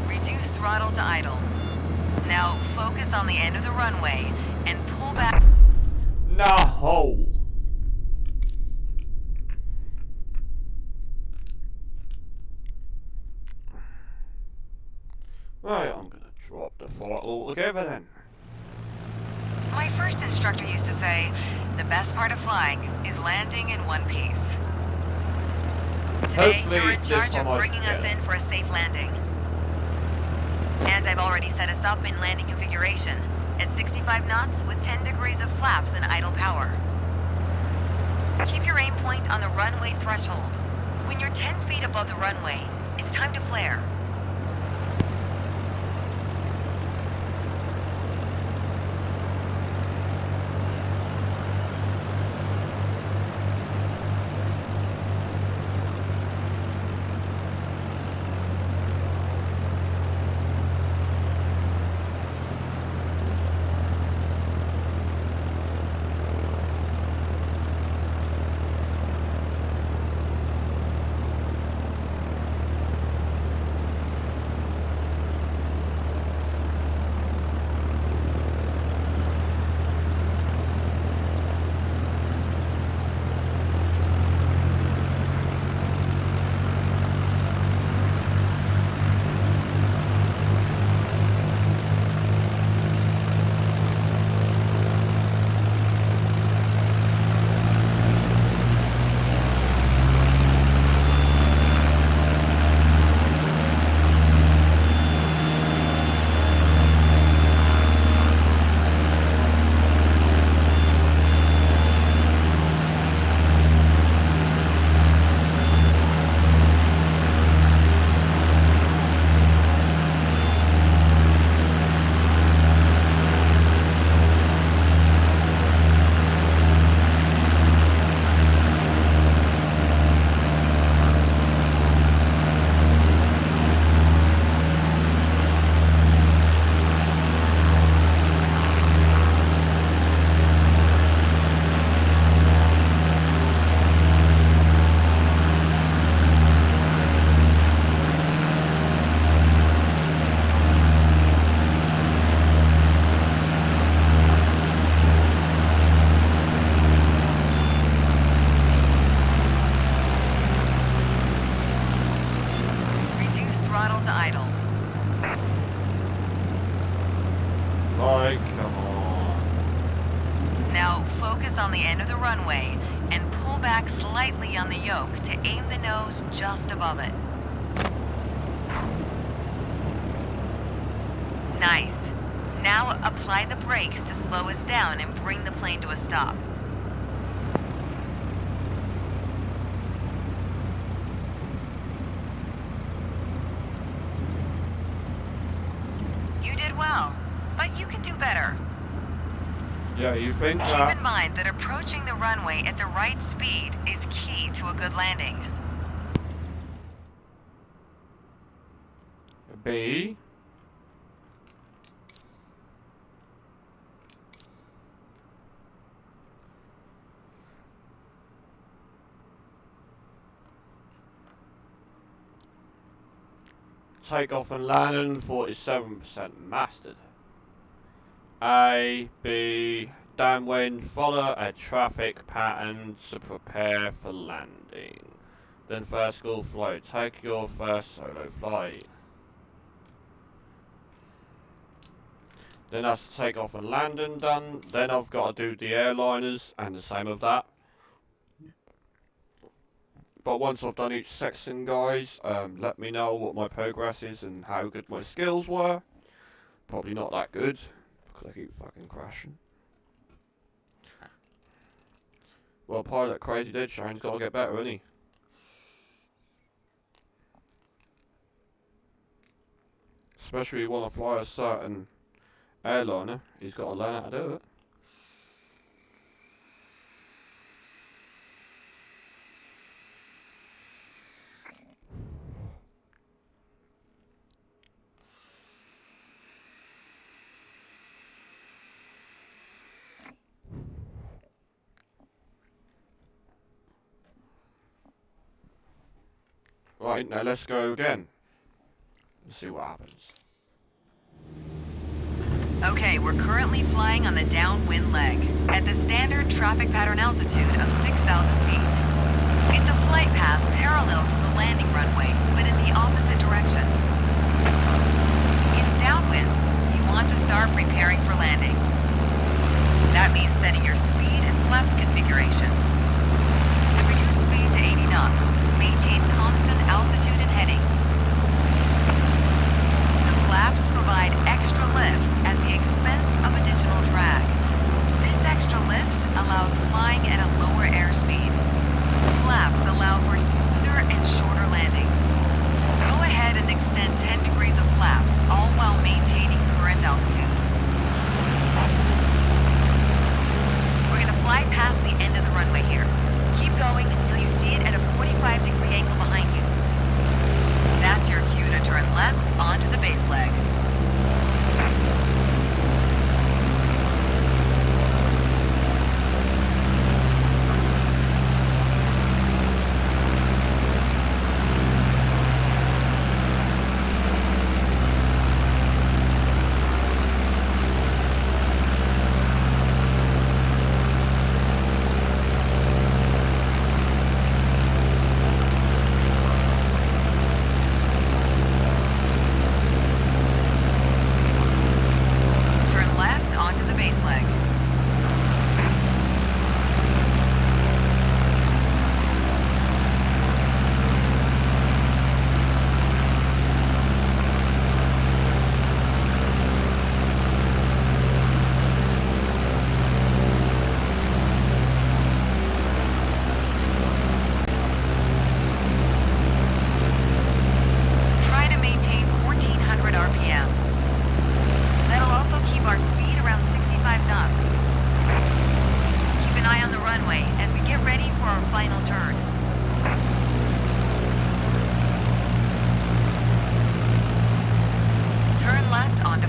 Reduce throttle to idle. Now focus on the end of the runway and pull back. No! Right, I'm gonna drop the throttle altogether then. My first instructor used to say, the best part of flying is landing in one piece. Today, Hopefully you're in this charge time of I bringing can us get in it. for a safe landing. And I've already set us up in landing configuration at 65 knots with 10 degrees of flaps and idle power. Keep your aim point on the runway threshold. When you're 10 feet above the runway, it's time to flare. Like, come on. Now focus on the end of the runway and pull back slightly on the yoke to aim the nose just above it. Nice. Now apply the brakes to slow us down and bring the plane to a stop. You did well, but you can do better. Yeah, you think Keep that? in mind that approaching the runway at the right speed is key to a good landing. B. Takeoff and landing, 47% mastered. A, B, downwind, follow a traffic pattern to prepare for landing. Then first school float, take your first solo flight. Then that's the takeoff and landing done. Then I've got to do the airliners and the same of that. But once I've done each section, guys, let me know what my progress is and how good my skills were. Probably not that good, because I keep fucking crashing. Well, pilot CrazyDeadShane's got to get better, isn't he? Especially if you want to fly a certain airliner, he's got to learn how to do it. Right, now let's go again. Let's see what happens. Okay, we're currently flying on the downwind leg at the standard traffic pattern altitude of 6,000 feet. It's a flight path parallel to the landing runway, but in the opposite direction. In downwind, you want to start preparing for landing. That means setting your speed and flaps configuration. Reduce speed to 80 knots. Maintain constant altitude and heading. The flaps provide extra lift at the expense of additional drag. This extra lift allows flying at a lower airspeed. Flaps allow for smoother and shorter landings. Go ahead and extend 10 degrees of flaps, all while maintaining current altitude. We're going to fly past the end of the runway here. Keep going until you see it at a 45-degree angle behind you. That's your cue to turn left onto the base leg.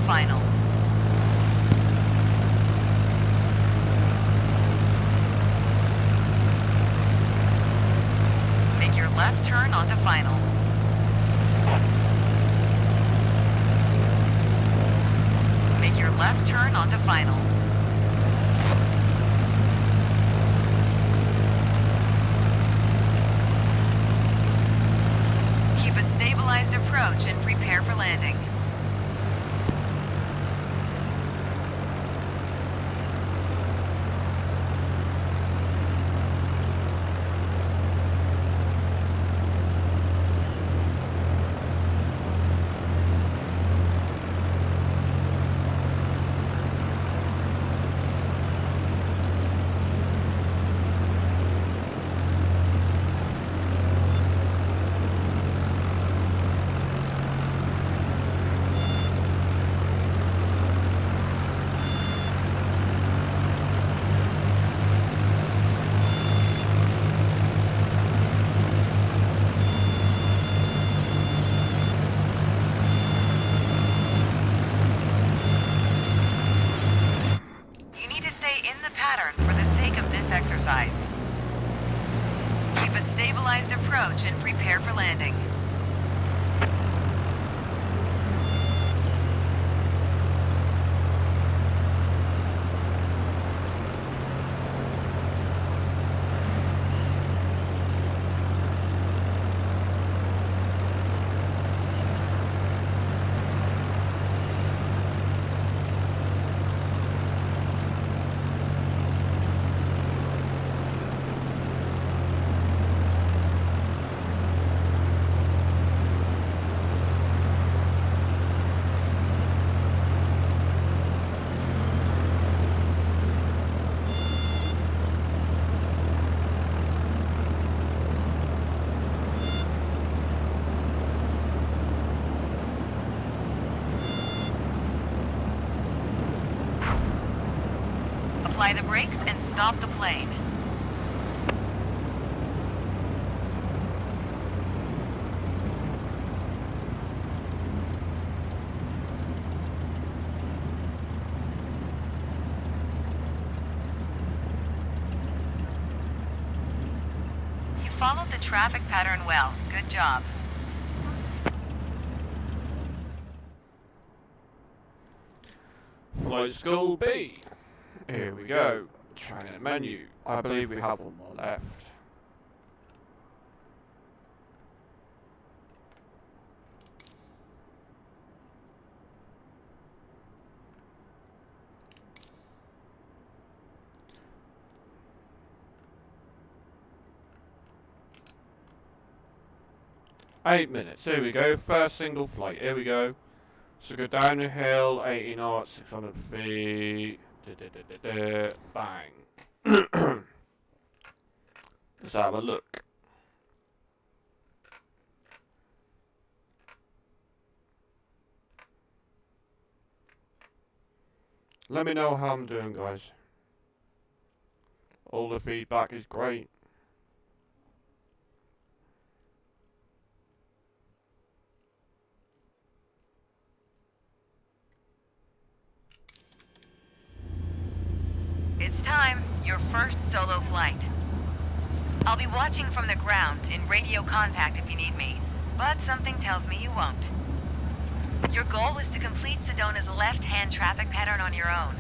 final. Make your left turn onto final. Make your left turn onto final. Keep a stabilized approach and prepare for landing. the pattern for the sake of this exercise. Keep a stabilized approach and prepare for landing. Apply the brakes and stop the plane. You followed the traffic pattern well. Good job. Flight School B. Here we go. Training menu. I believe we have one more left. Eight minutes. Here we go. First single flight. Here we go. So go down the hill, 80 knots, 600 feet. Bang. Let's have a look. Let me know how I'm doing, guys. All the feedback is great. It's time. Your first solo flight. I'll be watching from the ground in radio contact if you need me, but something tells me you won't. Your goal is to complete Sedona's left-hand traffic pattern on your own.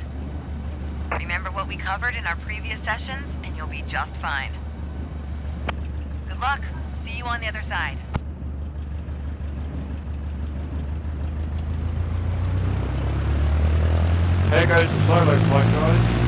Remember what we covered in our previous sessions, and you'll be just fine. Good luck. See you on the other side. Here goes the solo flight, guys.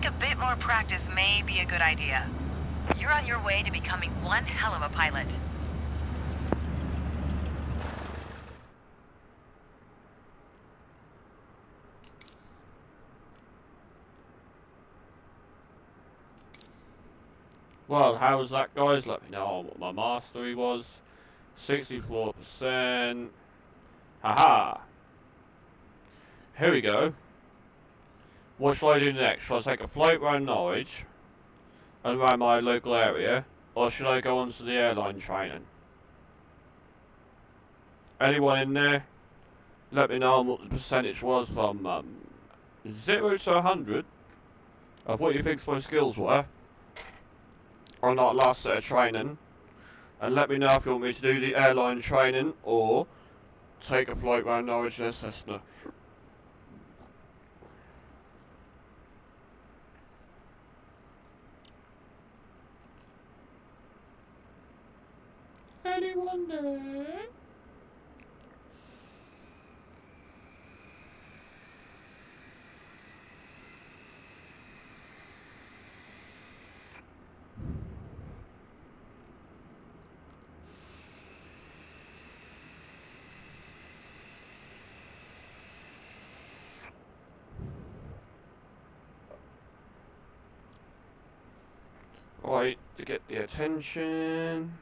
think a bit more practice may be a good idea. You're on your way to becoming one hell of a pilot. Well, how was that, guys? Let me know what my mastery was. 64%. Haha. Here we go. What shall I do next? Shall I take a flight around Norwich and around my local area, or should I go on to the airline training? Anyone in there? Let me know what the percentage was from 0 to 100 of what you think my skills were on that last set of training. And let me know if you want me to do the airline training or take a flight around Norwich in a Cessna. Anyone there? Right, to get the attention.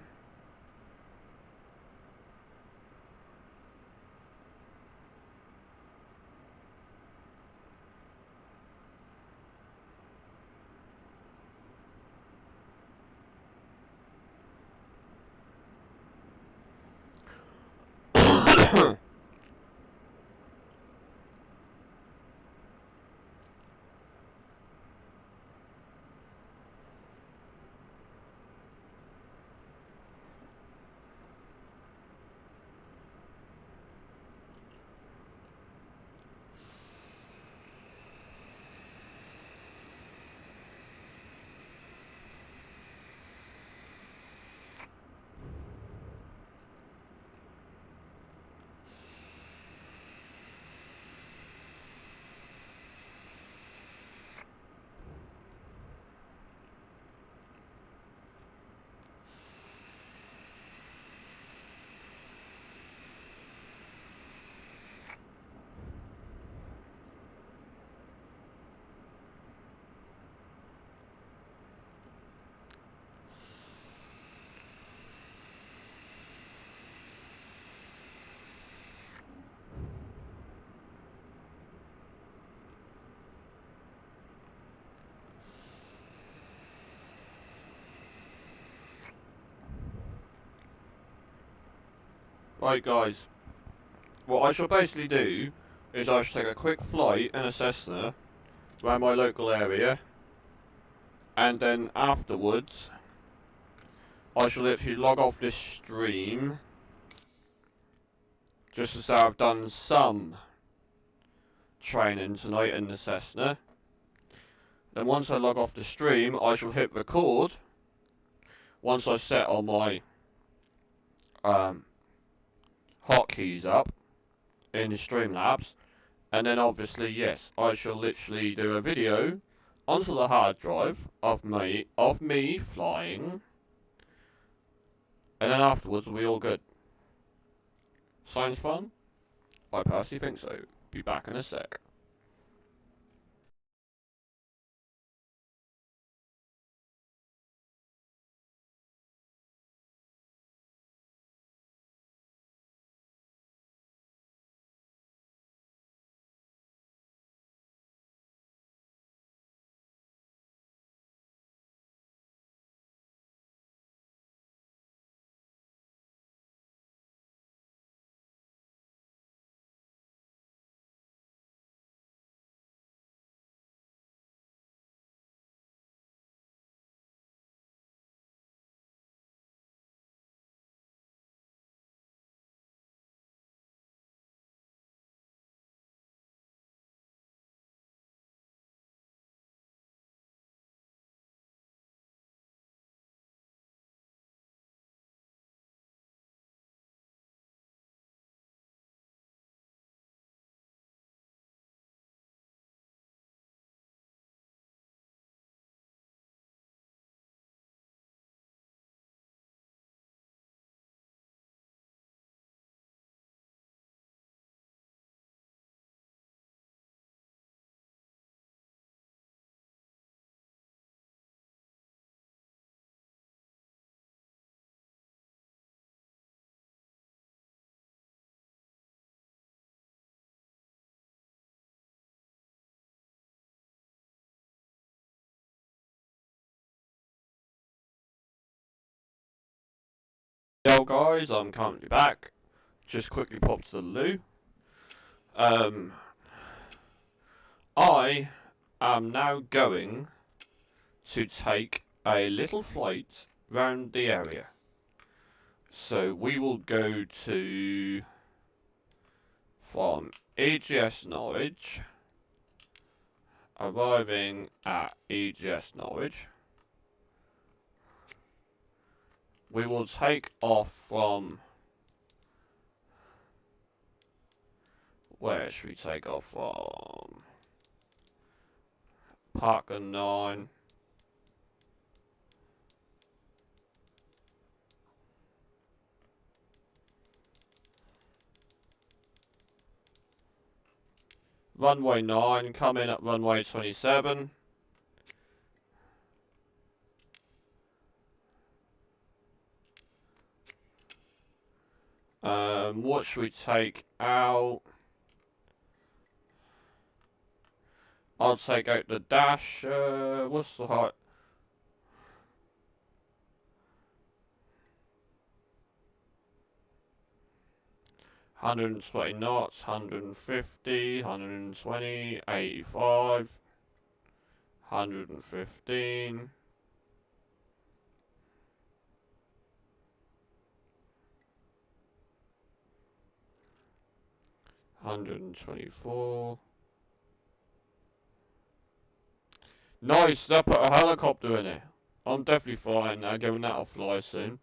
Right, guys. What I shall basically do is I shall take a quick flight in a Cessna around my local area, and then afterwards I shall literally log off this stream just to say I've done some training tonight in the Cessna. Then once I log off the stream, I shall hit record once I set all my hotkeys up in Streamlabs. And then obviously, yes, I shall literally do a video onto the hard drive of me flying, and then afterwards we'll be all good. Sounds fun? I personally think so. Be back in a sec. Yo guys, I'm currently back. Just quickly popped to the loo. I am now going to take a little flight round the area. So we will go to from EGS Norwich, arriving at EGS Norwich. We will take off from, where should we take off from? Parker 9. Runway 9, come in at runway 27. What should we take out? I'll take out the dash. What's the height? $120 knots, 150, 120, 85, 115. 124. Nice, they put a helicopter in it. I'm definitely flying now, given that I'll fly soon.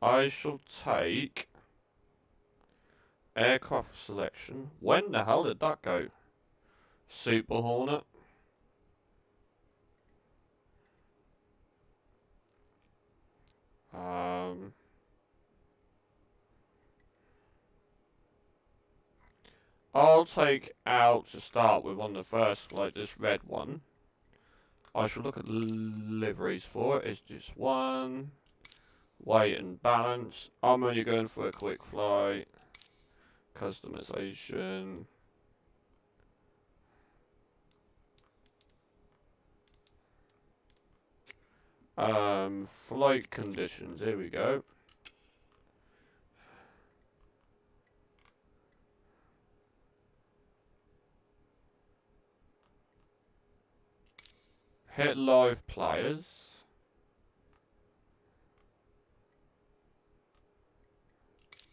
I shall take aircraft selection. When the hell did that go? Super Hornet. I'll take out to start with on the first flight this red one. I shall look at liveries for it. It's just one. Weight and balance. I'm only going for a quick flight. Customization. Flight conditions. Here we go. Hit live players.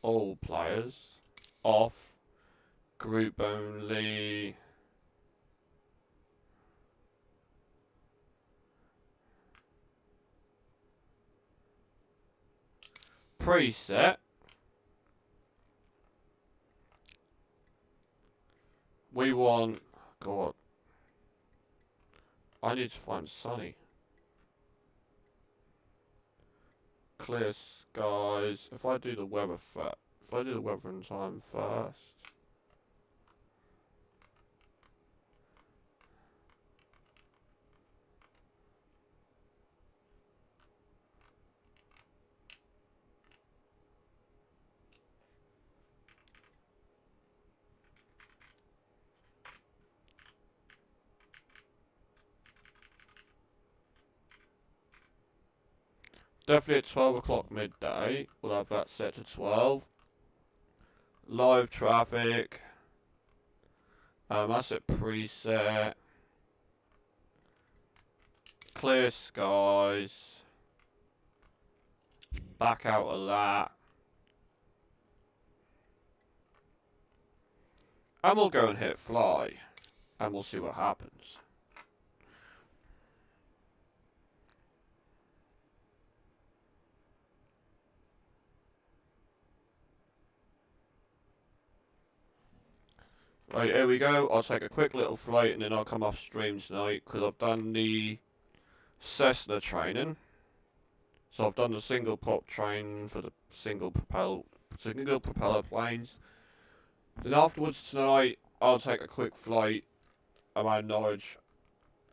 All players. Off. Group only. Preset. We want... God. I need to find sunny. Clear skies. If I do the weather in time first. Definitely at 12 o'clock midday. We'll have that set to 12. Live traffic. That's at preset. Clear skies. Back out of that. And we'll go and hit fly. And we'll see what happens. Right, here we go. I'll take a quick little flight and then I'll come off stream tonight because I've done the Cessna training. So I've done the single prop training for the single propeller planes. Then afterwards tonight, I'll take a quick flight around Norwich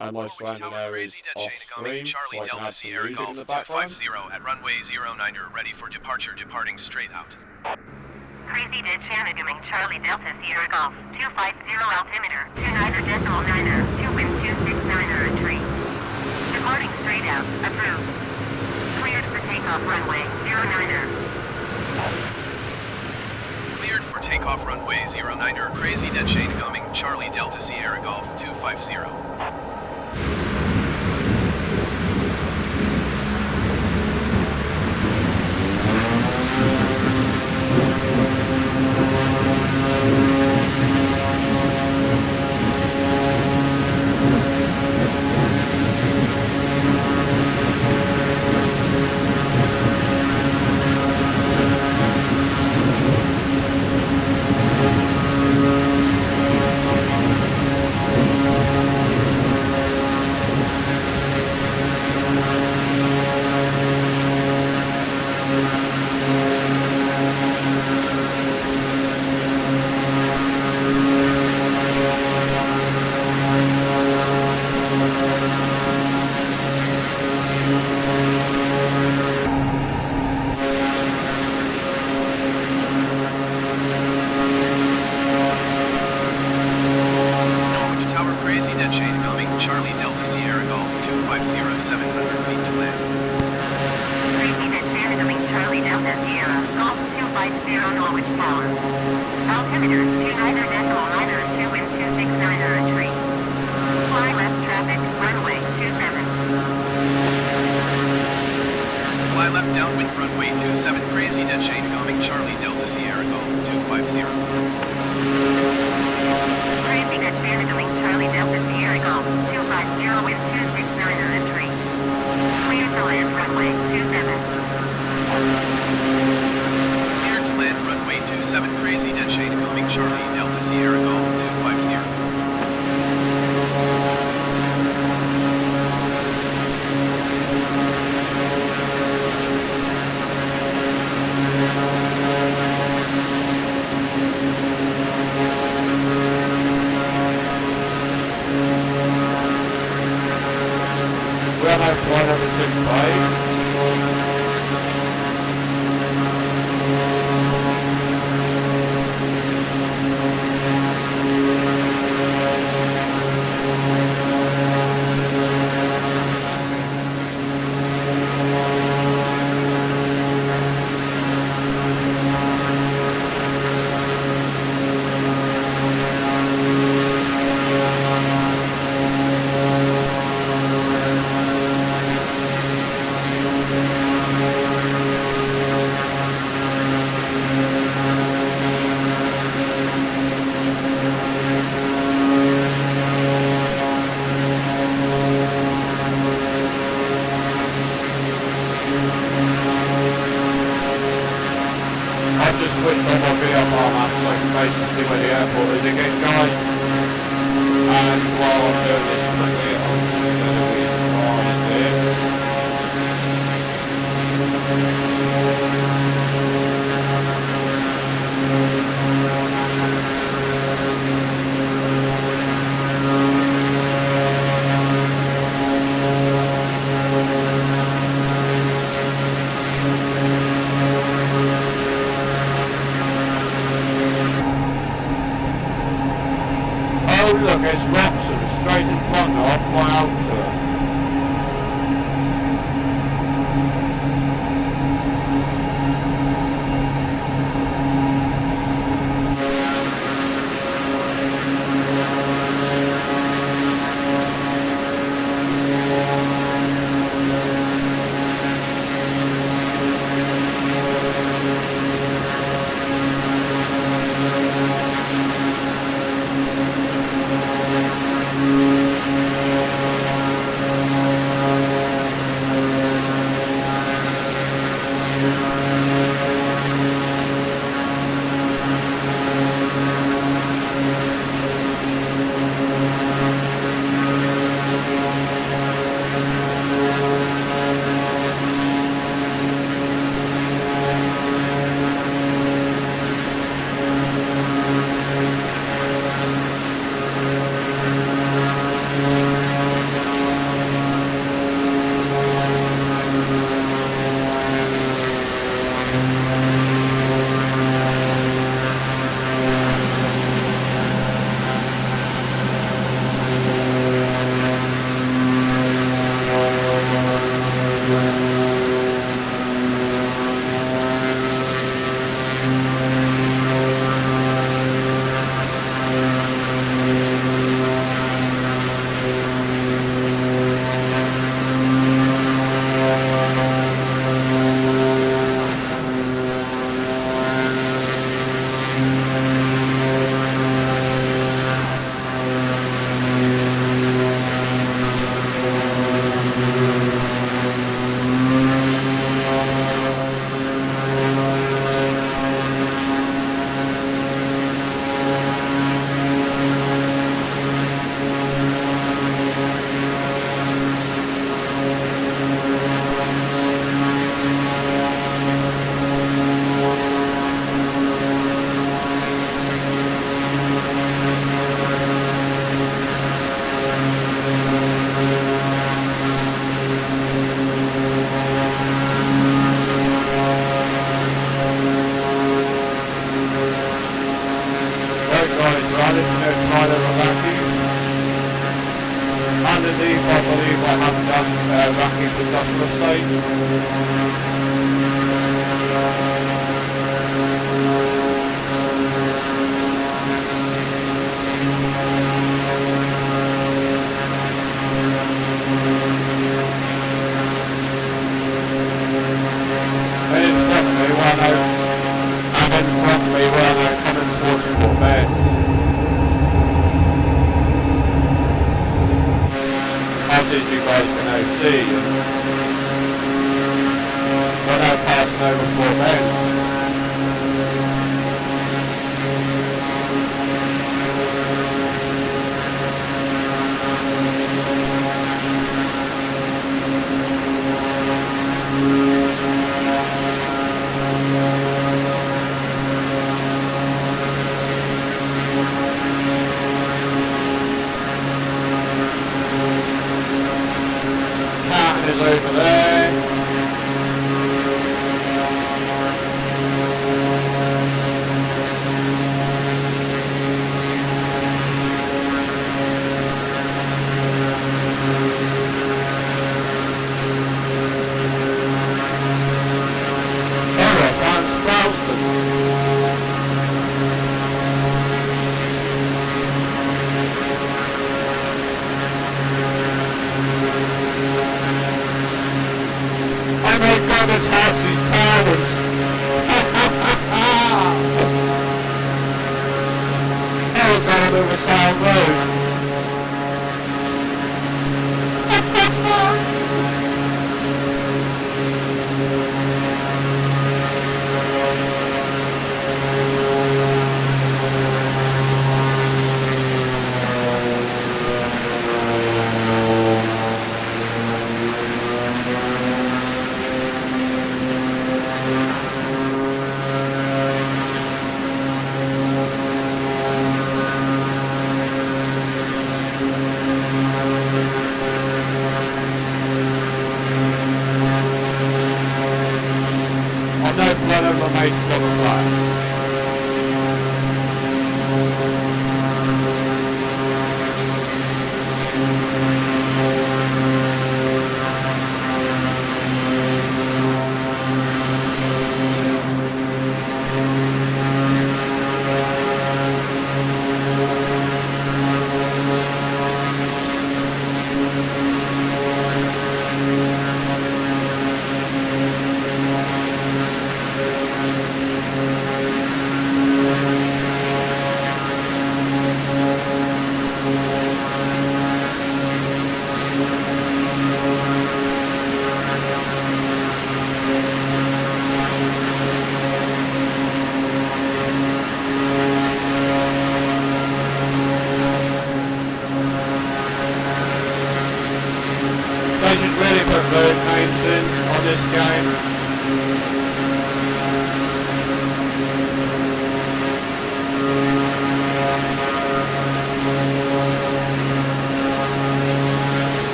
and my surrounding areas off stream so I can have some music in the background. 50 at runway 09, you're ready for departure, departing straight out. CrazyDeadShaneGaming, Charlie Delta Sierra Golf, 250 altimeter, 29er decimal 9er, 2 wind 269er, tree. down. Approved. Cleared for takeoff runway 09er. Cleared for takeoff runway 09er. CrazyDeadShaneGaming. Charlie Delta Sierra Golf 250. CrazyDeadShaneGaming. Charlie Delta Sierra Golf 250. 700 feet to land. CrazyDeadShaneGaming. Charlie Delta Sierra Golf 250 Norwich Tower. Altimeter 29.9 wind 269 entry. Fly left traffic runway 27. Fly left downwind runway 27. CrazyDeadShaneGaming. Charlie Delta Sierra Golf 250. CrazyDeadShaneGaming. Charlie Delta Sierra Golf 250 wind 269 entry. Clear to land runway 27. Cleared to land runway 27. CrazyDeadShaneGaming. Charlie Delta Sierra Golf 250. We'll have 165. I've just switched on my VRR map so I can basically see where the airport is again, guys. And while I'm doing this quickly, I'm just going to be fine here. Oh look, it's Wrexham straight in front of my Alta. no sign of a vacuum. Underneath, I believe I have done vacuum industrial stage. And in front of me, where they're coming towards Port Bend. As you guys can now see, we're now passing over Port Bend. Cat is over there. Oh my god, this house is towers! Now we're going over Sound Road. I've no blood over my mate's double glass.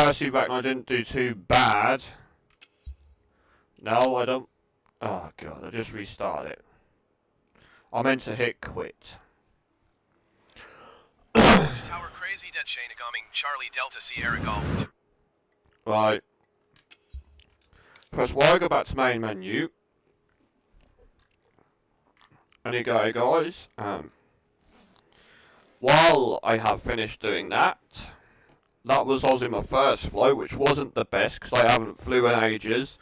personally reckon I didn't do too bad. No, I don't. Oh god, I just restarted it. I meant to hit quit. Tower CrazyDeadShaneGaming Charlie Delta Sierra Golf. Right. Press Y, go back to main menu. And you go, guys. While I have finished doing that, that was obviously my first flow, which wasn't the best because I haven't flew in ages.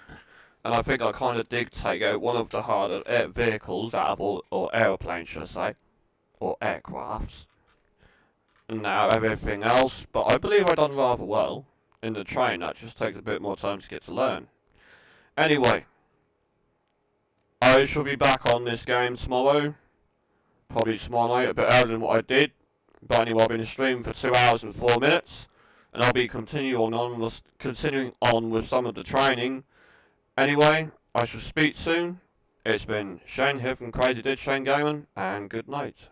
And I think I kind of did take out one of the harder vehicles out of all, or aeroplanes, should I say, or aircrafts. And now everything else, but I believe I've done rather well in the train. That just takes a bit more time to get to learn. Anyway, I shall be back on this game tomorrow. Probably tomorrow night, a bit earlier than what I did. But anyway, I've been streaming for 2 hours and 4 minutes. And I'll be continuing on with some of the training. Anyway, I shall speak soon. It's been Shane here from CrazyDeadShaneGaming, and good night.